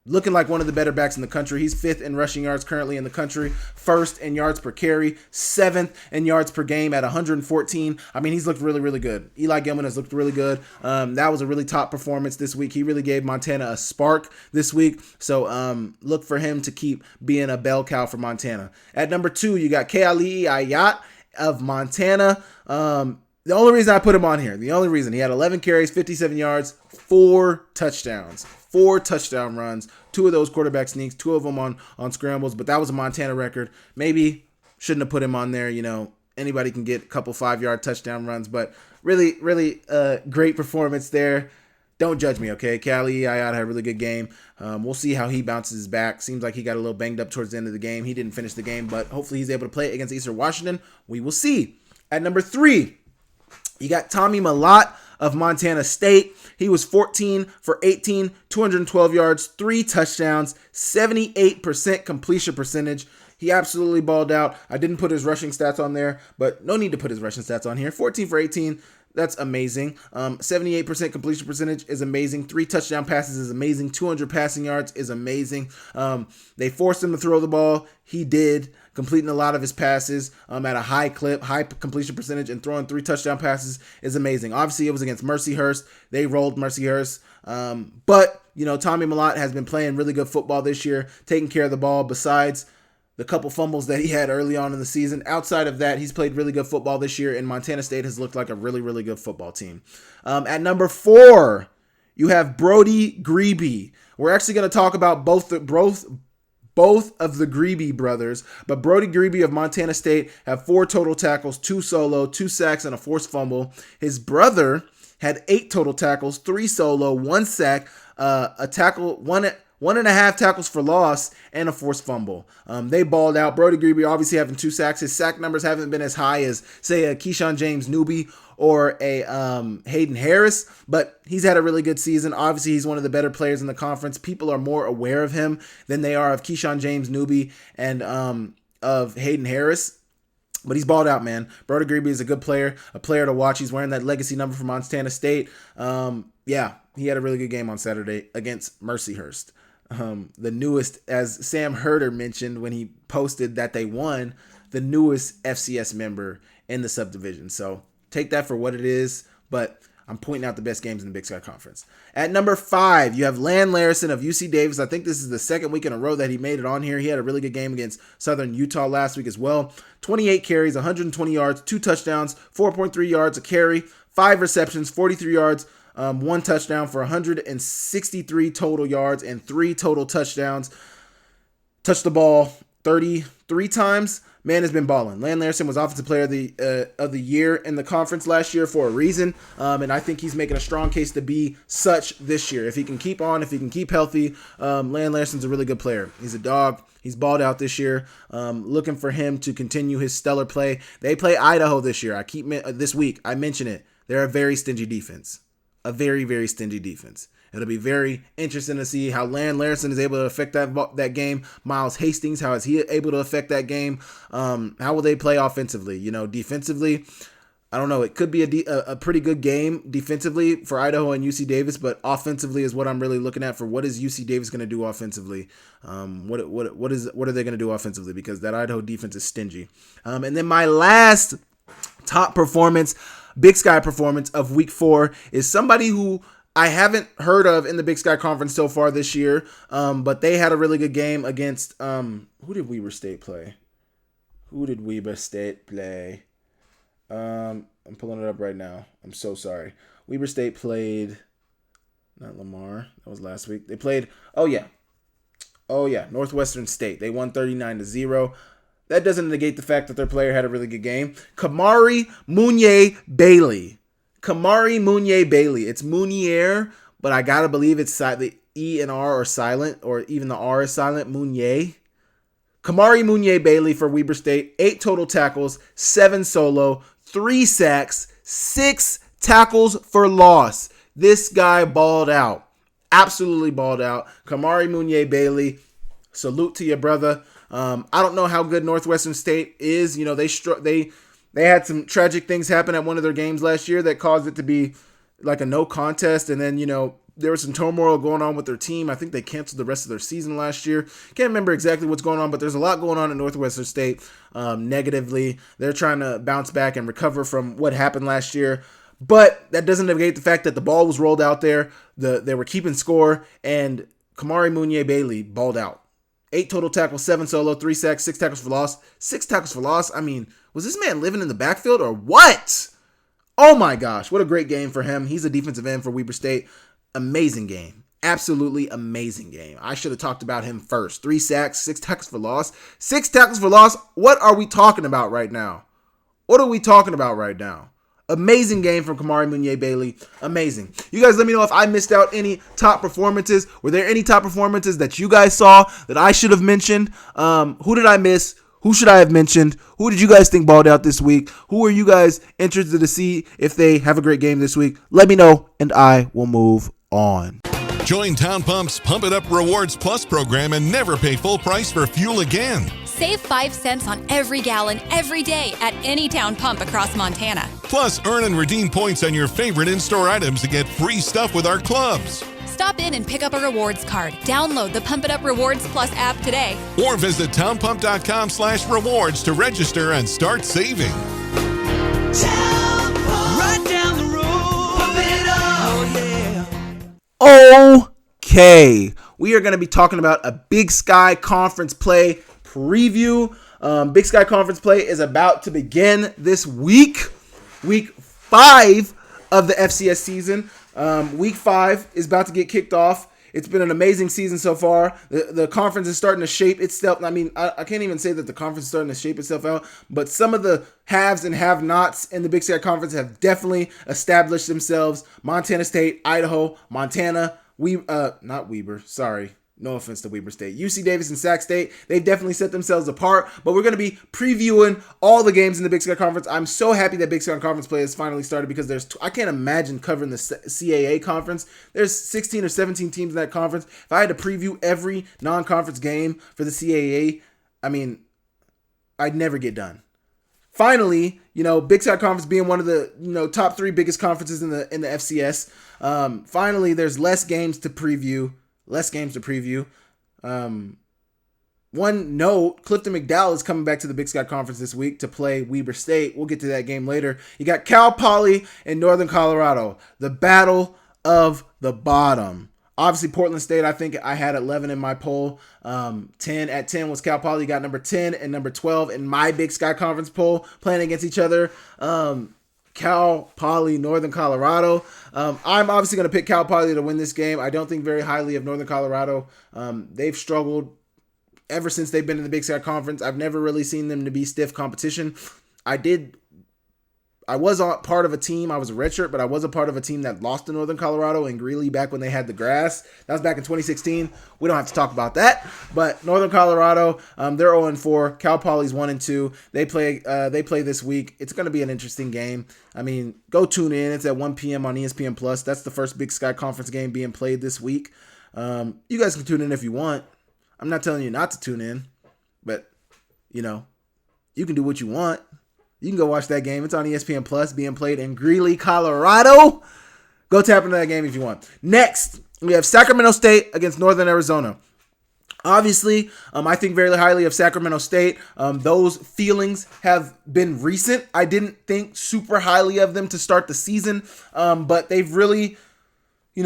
Looking like one of the better backs in the country. He's 5th in rushing yards currently in the country, 1st in yards per carry, 7th in yards per game at 114. I mean, he's looked really, really good. Eli Gilman has looked really good. That was a really top performance this week. He really gave Montana a spark this week. So look for him to keep being a bell cow for Montana. At number 2, you got Keali'i Ayat of Montana. The only reason I put him on here, he had 11 carries, 57 yards, 4 touchdowns. 4 touchdown runs, 2 of those quarterback sneaks, 2 of them on scrambles, but that was a Montana record. Maybe shouldn't have put him on there. You know, anybody can get a couple 5-yard touchdown runs, but really, really great performance there. Don't judge me, okay? Keali'i Ayat had a really good game. We'll see how he bounces back. Seems like he got a little banged up towards the end of the game. He didn't finish the game, but hopefully he's able to play against Eastern Washington. We will see. At number 3, you got Tommy Mellott of Montana State. He was 14 for 18, 212 yards, 3 touchdowns, 78% completion percentage. He absolutely balled out. I didn't put his rushing stats on there, but no need to put his rushing stats on here. 14 for 18. That's amazing. 78% completion percentage is amazing. 3 touchdown passes is amazing. 200 passing yards is amazing. They forced him to throw the ball. He did, completing a lot of his passes at a high clip, high completion percentage, and throwing 3 touchdown passes is amazing. Obviously, it was against Mercyhurst. They rolled Mercyhurst. But, you know, Tommy Mellott has been playing really good football this year, taking care of the ball besides the couple fumbles that he had early on in the season. Outside of that, he's played really good football this year, and Montana State has looked like a really, really good football team. At number 4, you have Brody Grebe. We're actually going to talk about both of the Grebe brothers, but Brody Grebe of Montana State have 4 total tackles, 2 solo, 2 sacks, and a forced fumble. His brother had 8 total tackles, 3 solo, 1 sack, a tackle, 1.5 tackles for loss, and a forced fumble. They balled out. Brody Grebe obviously having 2 sacks. His sack numbers haven't been as high as, say, a Keyshawn James Newby or a Hayden Harris, but he's had a really good season. Obviously, he's one of the better players in the conference. People are more aware of him than they are of Keyshawn James Newby and of Hayden Harris. But he's balled out, man. Brody Grebe is a good player, a player to watch. He's wearing that legacy number from Montana State. Yeah, he had a really good game on Saturday against Mercyhurst. The newest, as Sam Herder mentioned when he posted that they won, the newest FCS member in the subdivision. So take that for what it is. But I'm pointing out the best games in the Big Sky Conference. At number 5, you have Lan Larison of UC Davis. I think this is the second week in a row that he made it on here. He had a really good game against Southern Utah last week as well. 28 carries, 120 yards, 2 touchdowns, 4.3 yards a carry, 5 receptions, 43 yards, 1 touchdown for 163 total yards and 3 total touchdowns. Touched the ball 33 times. Man has been balling. Lan Larison was Offensive Player of the Year in the conference last year for a reason, and I think he's making a strong case to be such this year. If he can keep on, if he can keep healthy, Lan Larison's a really good player. He's a dog. He's balled out this year. Looking for him to continue his stellar play. They play Idaho this year. This week. I mention it. They're a very stingy defense. A very, very stingy defense. It'll be very interesting to see how Lan Larison is able to affect that game. Miles Hastings, how is he able to affect that game? How will they play offensively? Defensively, I don't know. It could be a pretty good game defensively for Idaho and UC Davis, but offensively is what I'm really looking at for what is UC Davis going to do offensively. What are they going to do offensively? Because that Idaho defense is stingy. And then my last top performance, Big Sky performance of week 4 is somebody who I haven't heard of in the Big Sky Conference so far this year, but they had a really good game against, who did Weber State play? I'm pulling it up right now. I'm so sorry. Weber State played, not Lamar, that was last week. They played, Northwestern State. They won 39-0. That doesn't negate the fact that their player had a really good game. Kamari Mounier Bailey. It's Mounier, but I gotta believe it's the E and R are silent, or even the R is silent. Mounier. Kamari Mounier Bailey for Weber State. 8 total tackles, 7 solo, 3 sacks, 6 tackles for loss. This guy balled out. Absolutely balled out. Kamari Mounier Bailey. Salute to your brother. I don't know how good Northwestern State is. They had some tragic things happen at one of their games last year that caused it to be like a no contest. And then, there was some turmoil going on with their team. I think they canceled the rest of their season last year. Can't remember exactly what's going on, but there's a lot going on at Northwestern State negatively. They're trying to bounce back and recover from what happened last year. But that doesn't negate the fact that the ball was rolled out there. They were keeping score, and Kamari Mounier Bailey balled out. 8 total tackles, 7 solo, 3 sacks, 6 tackles for loss. 6 tackles for loss? I mean, was this man living in the backfield or what? Oh my gosh, what a great game for him. He's a defensive end for Weber State. Amazing game. Absolutely amazing game. I should have talked about him first. 3 sacks, 6 tackles for loss. 6 tackles for loss? What are we talking about right now? Amazing game from Kamari Mounier Bailey. Amazing. You guys let me know if I missed out any top performances. Were there any top performances that you guys saw that I should have mentioned? Who did I miss? Who should I have mentioned? Who did you guys think balled out this week? Who are you guys interested to see if they have a great game this week? Let me know, and I will move on. Join Town Pump's Pump It Up Rewards Plus program and never pay full price for fuel again. Save 5 cents on every gallon every day at any Town Pump across Montana. Plus, earn and redeem points on your favorite in-store items to get free stuff with our clubs. Stop in and pick up a rewards card. Download the Pump It Up Rewards Plus app today. Or visit townpump.com/rewards to register and start saving. Right down the road, pump it up, oh yeah. Okay, we are going to be talking about a Big Sky Conference play preview. Big Sky Conference play is about to begin this week. Week 5 of the FCS season. Week 5 is about to get kicked off. It's been an amazing season so far. The conference is starting to shape itself. I mean, I can't even say that the conference is starting to shape itself out, but some of the haves and have-nots in the Big Sky Conference have definitely established themselves. Montana State, Idaho, Montana, not Weber, sorry. No offense to Weber State. UC Davis and Sac State, they've definitely set themselves apart, but we're going to be previewing all the games in the Big Sky Conference. I'm so happy that Big Sky Conference play has finally started because I can't imagine covering the CAA conference. There's 16 or 17 teams in that conference. If I had to preview every non-conference game for the CAA, I mean, I'd never get done. Finally, Big Sky Conference being one of the top 3 biggest conferences in the FCS. Finally, there's less games to preview. One note, Clifton McDowell is coming back to the Big Sky Conference this week to play Weber State. We'll get to that game later. You got Cal Poly and Northern Colorado, the battle of the bottom. Obviously, Portland State, I think I had 11 in my poll. 10 at 10 was Cal Poly. You got number 10 and number 12 in my Big Sky Conference poll playing against each other. Cal Poly, Northern Colorado. I'm obviously going to pick Cal Poly to win this game. I don't think very highly of Northern Colorado. They've struggled ever since they've been in the Big Sky Conference. I've never really seen them to be stiff competition. I was part of a team. I was a redshirt, but I was a part of a team that lost to Northern Colorado and Greeley back when they had the grass. That was back in 2016. We don't have to talk about that. But Northern Colorado, they're 0-4. Cal Poly's 1-2. They play this week. It's going to be an interesting game. I mean, go tune in. It's at 1 p.m. on ESPN Plus. That's the first Big Sky Conference game being played this week. You guys can tune in if you want. I'm not telling you not to tune in, but you can do what you want. You can go watch that game. It's on ESPN Plus being played in Greeley, Colorado. Go tap into that game if you want. Next, we have Sacramento State against Northern Arizona. Obviously, I think very highly of Sacramento State. Those feelings have been recent. I didn't think super highly of them to start the season, but they've really...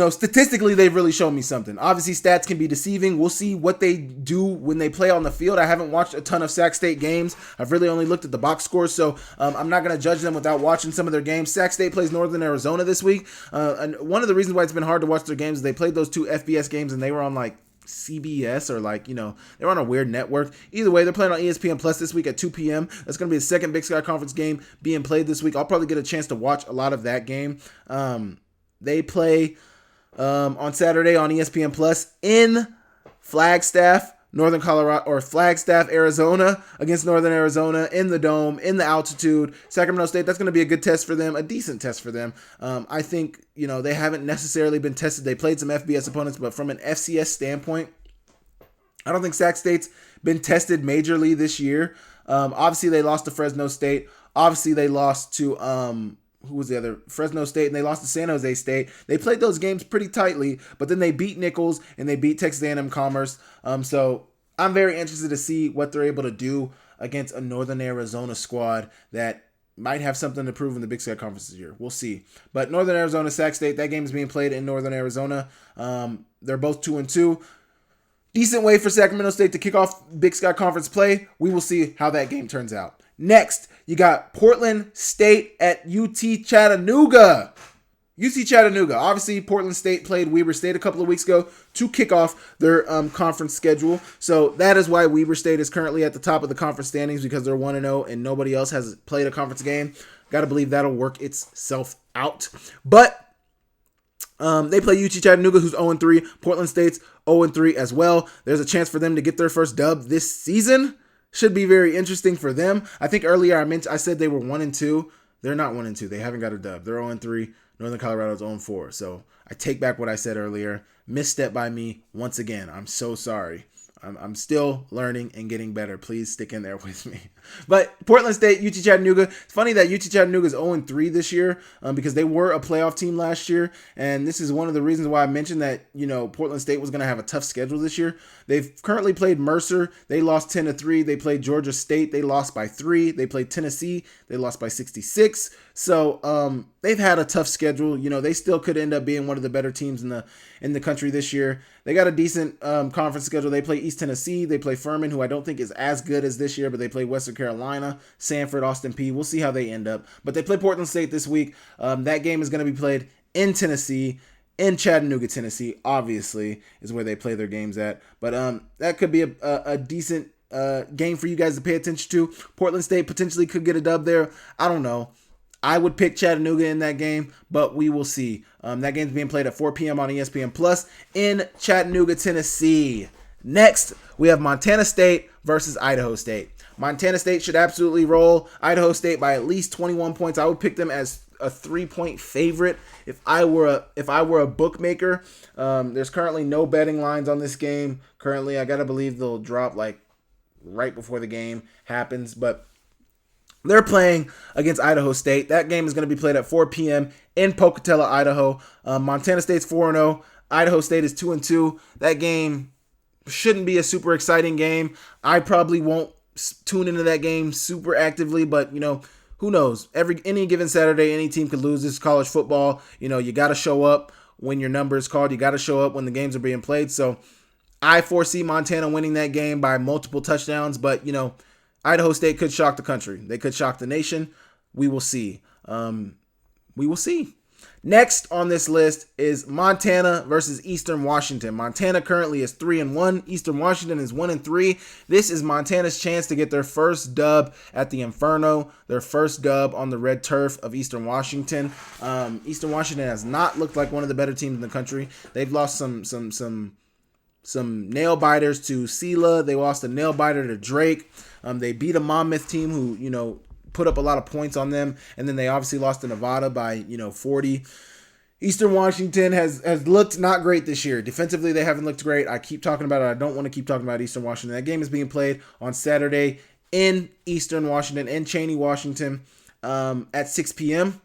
statistically, they've really shown me something. Obviously, stats can be deceiving. We'll see what they do when they play on the field. I haven't watched a ton of Sac State games. I've really only looked at the box scores, so I'm not going to judge them without watching some of their games. Sac State plays Northern Arizona this week. And one of the reasons why it's been hard to watch their games is they played those two FBS games, and they were on, CBS or they were on a weird network. Either way, they're playing on ESPN Plus this week at 2 p.m. That's going to be the second Big Sky Conference game being played this week. I'll probably get a chance to watch a lot of that game. They play... on Saturday on ESPN Plus in Flagstaff, Northern Colorado, or Flagstaff, Arizona, against Northern Arizona in the dome, in the altitude. Sacramento State, that's going to be a good test for them, a decent test for them. I think, they haven't necessarily been tested. They played some FBS opponents, but from an FCS standpoint, I don't think Sac State's been tested majorly this year. Obviously, they lost to Fresno State. Obviously, they lost to... who was the other? Fresno State, and they lost to San Jose State. They played those games pretty tightly, but then they beat Nichols and they beat Texas A&M Commerce. So I'm very interested to see what they're able to do against a Northern Arizona squad that might have something to prove in the Big Sky Conference this year. We'll see. But Northern Arizona, Sac State, that game is being played in Northern Arizona. They're both 2-2. Decent way for Sacramento State to kick off Big Sky Conference play. We will see how that game turns out. Next, you got Portland State at UT Chattanooga. UT Chattanooga. Obviously, Portland State played Weber State a couple of weeks ago to kick off their conference schedule. So that is why Weber State is currently at the top of the conference standings, because they're 1-0 and nobody else has played a conference game. Got to believe that'll work itself out. But they play UT Chattanooga, who's 0-3. Portland State's 0-3 as well. There's a chance for them to get their first dub this season. Should be very interesting for them. I think earlier I said they were 1-2. They're not 1-2. They haven't got a dub. They're 0-3. Northern Colorado's 0-4. So I take back what I said earlier. Misstep by me once again. I'm so sorry. I'm still learning and getting better. Please stick in there with me. But Portland State, UT Chattanooga. It's funny that UT Chattanooga is 0-3 this year because they were a playoff team last year. And this is one of the reasons why I mentioned that, Portland State was going to have a tough schedule this year. They've currently played Mercer. They lost 10-3. They played Georgia State. They lost by 3. They played Tennessee. They lost by 66. So they've had a tough schedule. They still could end up being one of the better teams in the country this year. They got a decent conference schedule. They play East Tennessee. They play Furman, who I don't think is as good as this year, but they play Western Carolina, Sanford, Austin Peay. We'll see how they end up. But they play Portland State this week. That game is going to be played in Tennessee, in Chattanooga, Tennessee, obviously, is where they play their games at. But that could be a decent game for you guys to pay attention to. Portland State potentially could get a dub there. I don't know. I would pick Chattanooga in that game, but we will see. That game's being played at 4 p.m. on ESPN Plus in Chattanooga, Tennessee. Next, we have Montana State versus Idaho State. Montana State should absolutely roll Idaho State by at least 21 points. I would pick them as a 3-point favorite if I were a bookmaker. There's currently no betting lines on this game. Currently, I gotta believe they'll drop right before the game happens, but they're playing against Idaho State. That game is going to be played at 4 p.m. in Pocatello, Idaho. Montana State's 4-0. Idaho State is 2-2. That game shouldn't be a super exciting game. I probably won't tune into that game super actively, but who knows? Any given Saturday, any team could lose. This is college football. You got to show up when your number is called. You got to show up when the games are being played. So I foresee Montana winning that game by multiple touchdowns, but Idaho State could shock the country. They could shock the nation. We will see. We will see. Next on this list is Montana versus Eastern Washington. Montana currently is 3-1. Eastern Washington is 1-3. This is Montana's chance to get their first dub at the Inferno, their first dub on the red turf of Eastern Washington. Eastern Washington has not looked like one of the better teams in the country. They've lost some nail biters to Sela. They lost a nail biter to Drake. They beat a Monmouth team who, put up a lot of points on them, and then they obviously lost to Nevada by 40. Eastern Washington has looked not great this year. Defensively, they haven't looked great. I keep talking about it. I don't want to keep talking about Eastern Washington. That game is being played on Saturday in Eastern Washington, in Cheney, Washington, at 6 p.m.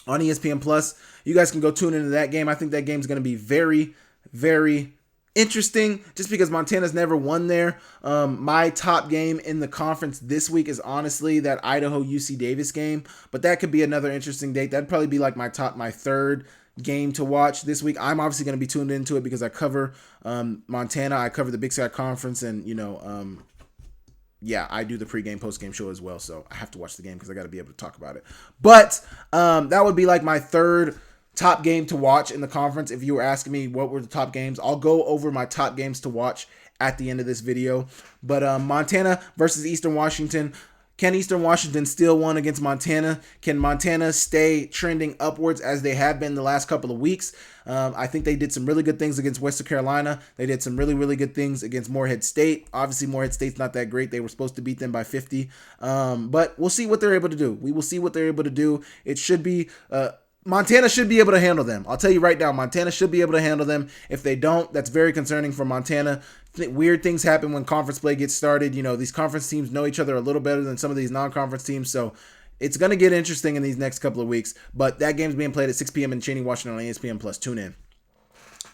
on ESPN Plus. You guys can go tune into that game. I think that game is going to be very, very interesting, just because Montana's never won there. My top game in the conference this week is honestly that Idaho UC Davis game, but that could be another interesting date. That'd probably be like my third game to watch this week. I'm obviously going to be tuned into it because I cover Montana. I cover the Big Sky Conference, and I do the pregame, postgame show as well. So I have to watch the game because I got to be able to talk about it. But that would be like my third top game to watch in the conference. If you were asking me what were the top games, I'll go over my top games to watch at the end of this video. But Montana versus Eastern Washington. Can Eastern Washington steal one against Montana? Can Montana stay trending upwards as they have been the last couple of weeks? I think they did some really good things against Western Carolina. They did some really, really good things against Morehead State. Obviously, Morehead State's not that great. They were supposed to beat them by 50. But we'll see what they're able to do. We will see what they're able to do. It should be... Montana should be able to handle them. I'll tell you right now, Montana should be able to handle them. If they don't, that's very concerning for Montana. Weird things happen when conference play gets started. These conference teams know each other a little better than some of these non-conference teams, so it's going to get interesting in these next couple of weeks. But that game's being played at 6 p.m. in Cheney, Washington on ESPN Plus. Tune in.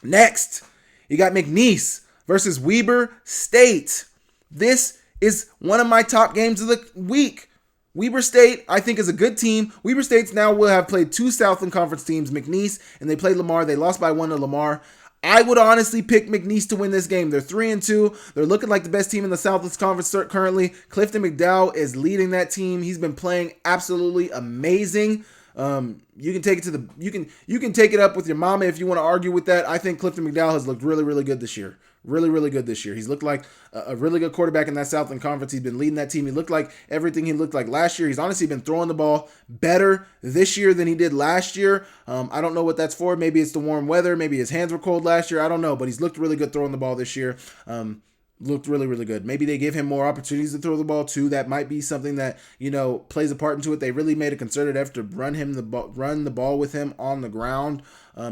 Next, you got McNeese versus Weber State. This is one of my top games of the week. Weber State, I think, is a good team. Weber State's now will have played two Southland Conference teams, McNeese, and they played Lamar. They lost by 1 to Lamar. I would honestly pick McNeese to win this game. They're 3-2. They're looking like the best team in the Southwest Conference currently. Clifton McDowell is leading that team. He's been playing absolutely amazing. You can take it you can take it up with your mama if you want to argue with that. I think Clifton McDowell has looked really, really good this year. Really, really good this year. He's looked like a really good quarterback in that Southland Conference. He's been leading that team. He looked like everything he looked like last year. He's honestly been throwing the ball better this year than he did last year. I don't know what that's for. Maybe it's the warm weather. Maybe his hands were cold last year. I don't know, but he's looked really good throwing the ball this year. Looked really, really good. Maybe they give him more opportunities to throw the ball too. That might be something that, plays a part into it. They really made a concerted effort to run the ball with him on the ground.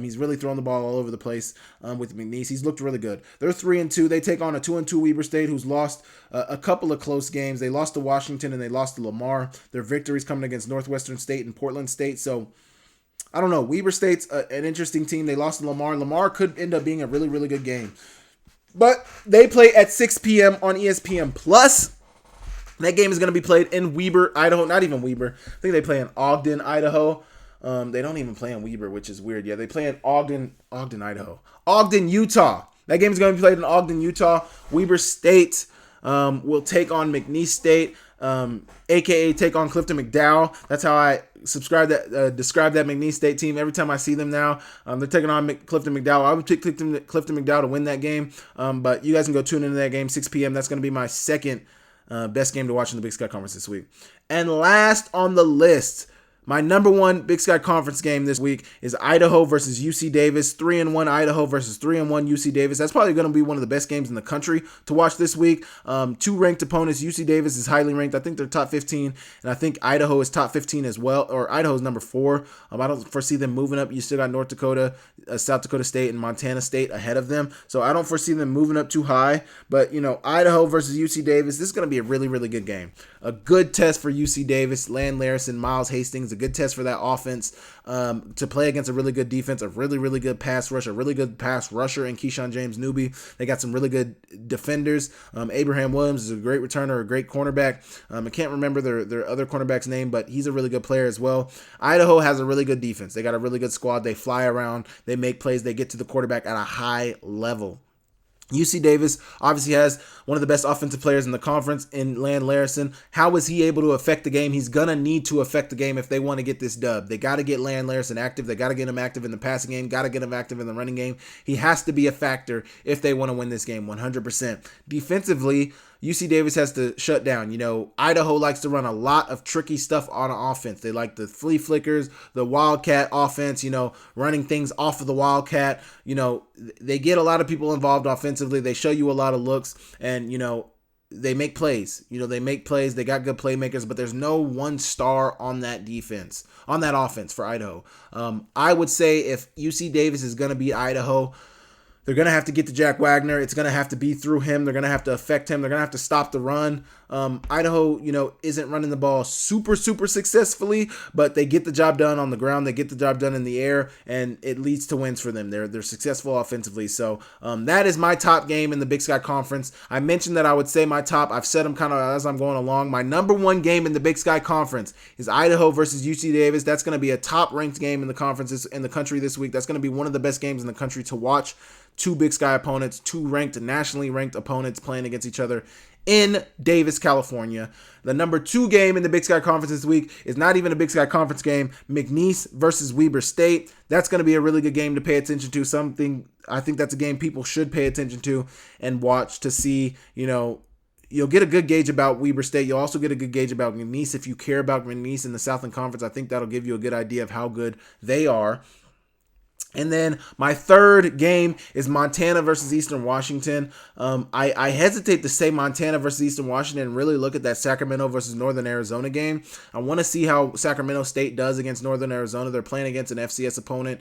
He's really throwing the ball all over the place with McNeese. He's looked really good. They're 3-2. They take on a 2-2 Weber State, who's lost a couple of close games. They lost to Washington and they lost to Lamar. Their victories coming against Northwestern State and Portland State. So I don't know. Weber State's an interesting team. They lost to Lamar. Lamar could end up being a really, really good game. But they play at 6 p.m. on ESPN Plus. That game is going to be played in Weber, Idaho. Not even Weber. I think they play in Ogden, Idaho. They don't even play in Weber, which is weird. Yeah, they play in Ogden, Idaho. Ogden, Utah. That game is going to be played in Ogden, Utah. Weber State will take on McNeese State, a.k.a. take on Clifton McDowell. That's how I describe that McNeese State team every time I see them now. They're taking on Clifton McDowell. I would pick Clifton McDowell to win that game, but you guys can go tune into that game, 6 p.m. That's going to be my second best game to watch in the Big Sky Conference this week. And last on the list, my number one Big Sky Conference game this week is Idaho versus UC Davis. 3-1 Idaho versus 3-1 UC Davis. That's probably going to be one of the best games in the country to watch this week. Two ranked opponents. UC Davis is highly ranked. I think they're top 15, and I think Idaho is top 15 as well, or Idaho is number 4. I don't foresee them moving up. You still got North Dakota. South Dakota State and Montana State ahead of them. So I don't foresee them moving up too high. But, Idaho versus UC Davis, this is going to be a really, really good game. A good test for UC Davis, Land Larison, Miles Hastings, a good test for that offense to play against a really good defense, a really, really good pass rush, a really good pass rusher in Keyshawn James Newby. They got some really good defenders. Abraham Williams is a great returner, a great cornerback. I can't remember their other cornerback's name, but he's a really good player as well. Idaho has a really good defense. They got a really good squad. They fly around. They make plays. They get to the quarterback at a high level. UC Davis obviously has one of the best offensive players in the conference in Land Larison. How is he able to affect the game? He's going to need to affect the game if they want to get this dub. They got to get Land Larison active. They got to get him active in the passing game. Got to get him active in the running game. He has to be a factor if they want to win this game 100%. Defensively, UC Davis has to shut down. Idaho likes to run a lot of tricky stuff on offense. They like the flea flickers, the Wildcat offense, running things off of the Wildcat. They get a lot of people involved offensively. They show you a lot of looks, and, they make plays. They make plays. They got good playmakers, but there's no one star on that defense, on that offense for Idaho. I would say if UC Davis is going to beat Idaho, they're going to have to get to Jack Wagner. It's going to have to be through him. They're going to have to affect him. They're going to have to stop the run. Idaho, isn't running the ball super, super successfully, but they get the job done on the ground. They get the job done in the air, and it leads to wins for them. They're successful offensively. So that is my top game in the Big Sky Conference. I mentioned that I would say my top. I've said them kind of as I'm going along. My number one game in the Big Sky Conference is Idaho versus UC Davis. That's going to be a top-ranked game in the conferences in the country this week. That's going to be one of the best games in the country to watch. Two Big Sky opponents, two nationally ranked opponents playing against each other in Davis, California. The number 2 game in the Big Sky Conference this week is not even a Big Sky Conference game. McNeese versus Weber State. That's going to be a really good game to pay attention to. I think that's a game people should pay attention to and watch to see, you'll get a good gauge about Weber State. You'll also get a good gauge about McNeese. If you care about McNeese in the Southland Conference, I think that'll give you a good idea of how good they are. And then my third game is Montana versus Eastern Washington. I hesitate to say Montana versus Eastern Washington and really look at that Sacramento versus Northern Arizona game. I want to see how Sacramento State does against Northern Arizona. They're playing against an FCS opponent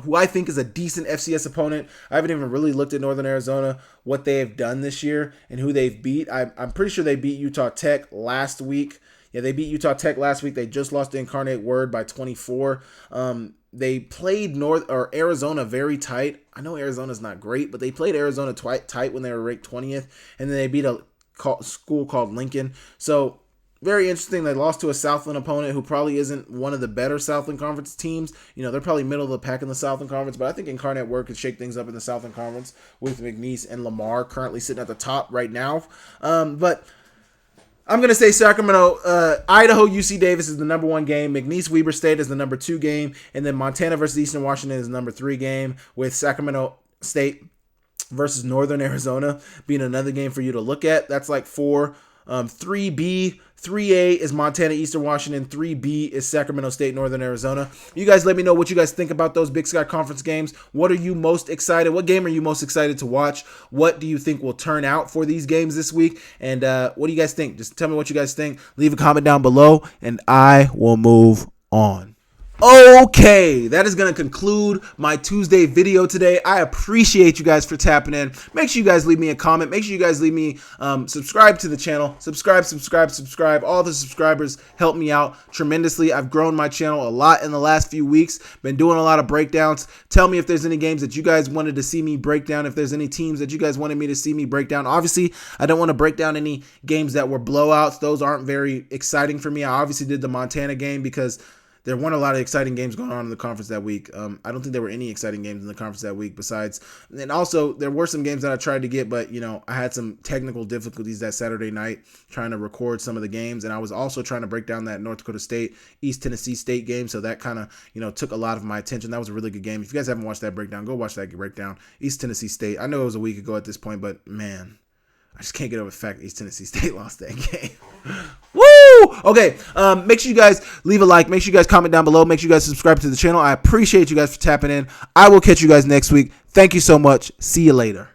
who I think is a decent FCS opponent. I haven't even really looked at Northern Arizona, what they have done this year and who they've beat. I'm pretty sure they beat Utah Tech last week. Yeah, they beat Utah Tech last week. They just lost to Incarnate Word by 24. They played Arizona very tight. I know Arizona's not great, but they played Arizona tight when they were ranked 20th, and then they beat a school called Lincoln. So very interesting. They lost to a Southland opponent who probably isn't one of the better Southland Conference teams. They're probably middle of the pack in the Southland Conference, but I think Incarnate Word could shake things up in the Southland Conference with McNeese and Lamar currently sitting at the top right now. But I'm going to say Idaho, UC Davis is the number 1 game. McNeese, Weber State is the number 2 game. And then Montana versus Eastern Washington is the number 3 game, with Sacramento State versus Northern Arizona being another game for you to look at. That's like 4. 3B, 3A is Montana, Eastern Washington. 3B is Sacramento State, Northern Arizona. You guys let me know what you guys think about those Big Sky Conference games. What are you most excited? What game are you most excited to watch? What do you think will turn out for these games this week? And what do you guys think? Just tell me what you guys think. Leave a comment down below, and I will move on. Okay, that is going to conclude my Tuesday video today. I appreciate you guys for tapping in. Make sure you guys leave me a comment. Make sure you guys leave me, subscribe to the channel. Subscribe. All the subscribers help me out tremendously. I've grown my channel a lot in the last few weeks. Been doing a lot of breakdowns. Tell me if there's any games that you guys wanted to see me break down. If there's any teams that you guys wanted me to see me break down. Obviously, I don't want to break down any games that were blowouts. Those aren't very exciting for me. I obviously did the Montana game because there weren't a lot of exciting games going on in the conference that week. I don't think there were any exciting games in the conference that week besides. And also, there were some games that I tried to get, but, I had some technical difficulties that Saturday night trying to record some of the games. And I was also trying to break down that North Dakota State, East Tennessee State game. So that kind of, took a lot of my attention. That was a really good game. If you guys haven't watched that breakdown, go watch that breakdown. East Tennessee State. I know it was a week ago at this point, but man, I just can't get over the fact East Tennessee State lost that game. Woo! Okay, make sure you guys leave a like. Make sure you guys comment down below. Make sure you guys subscribe to the channel. I appreciate you guys for tapping in. I will catch you guys next week. Thank you so much. See you later.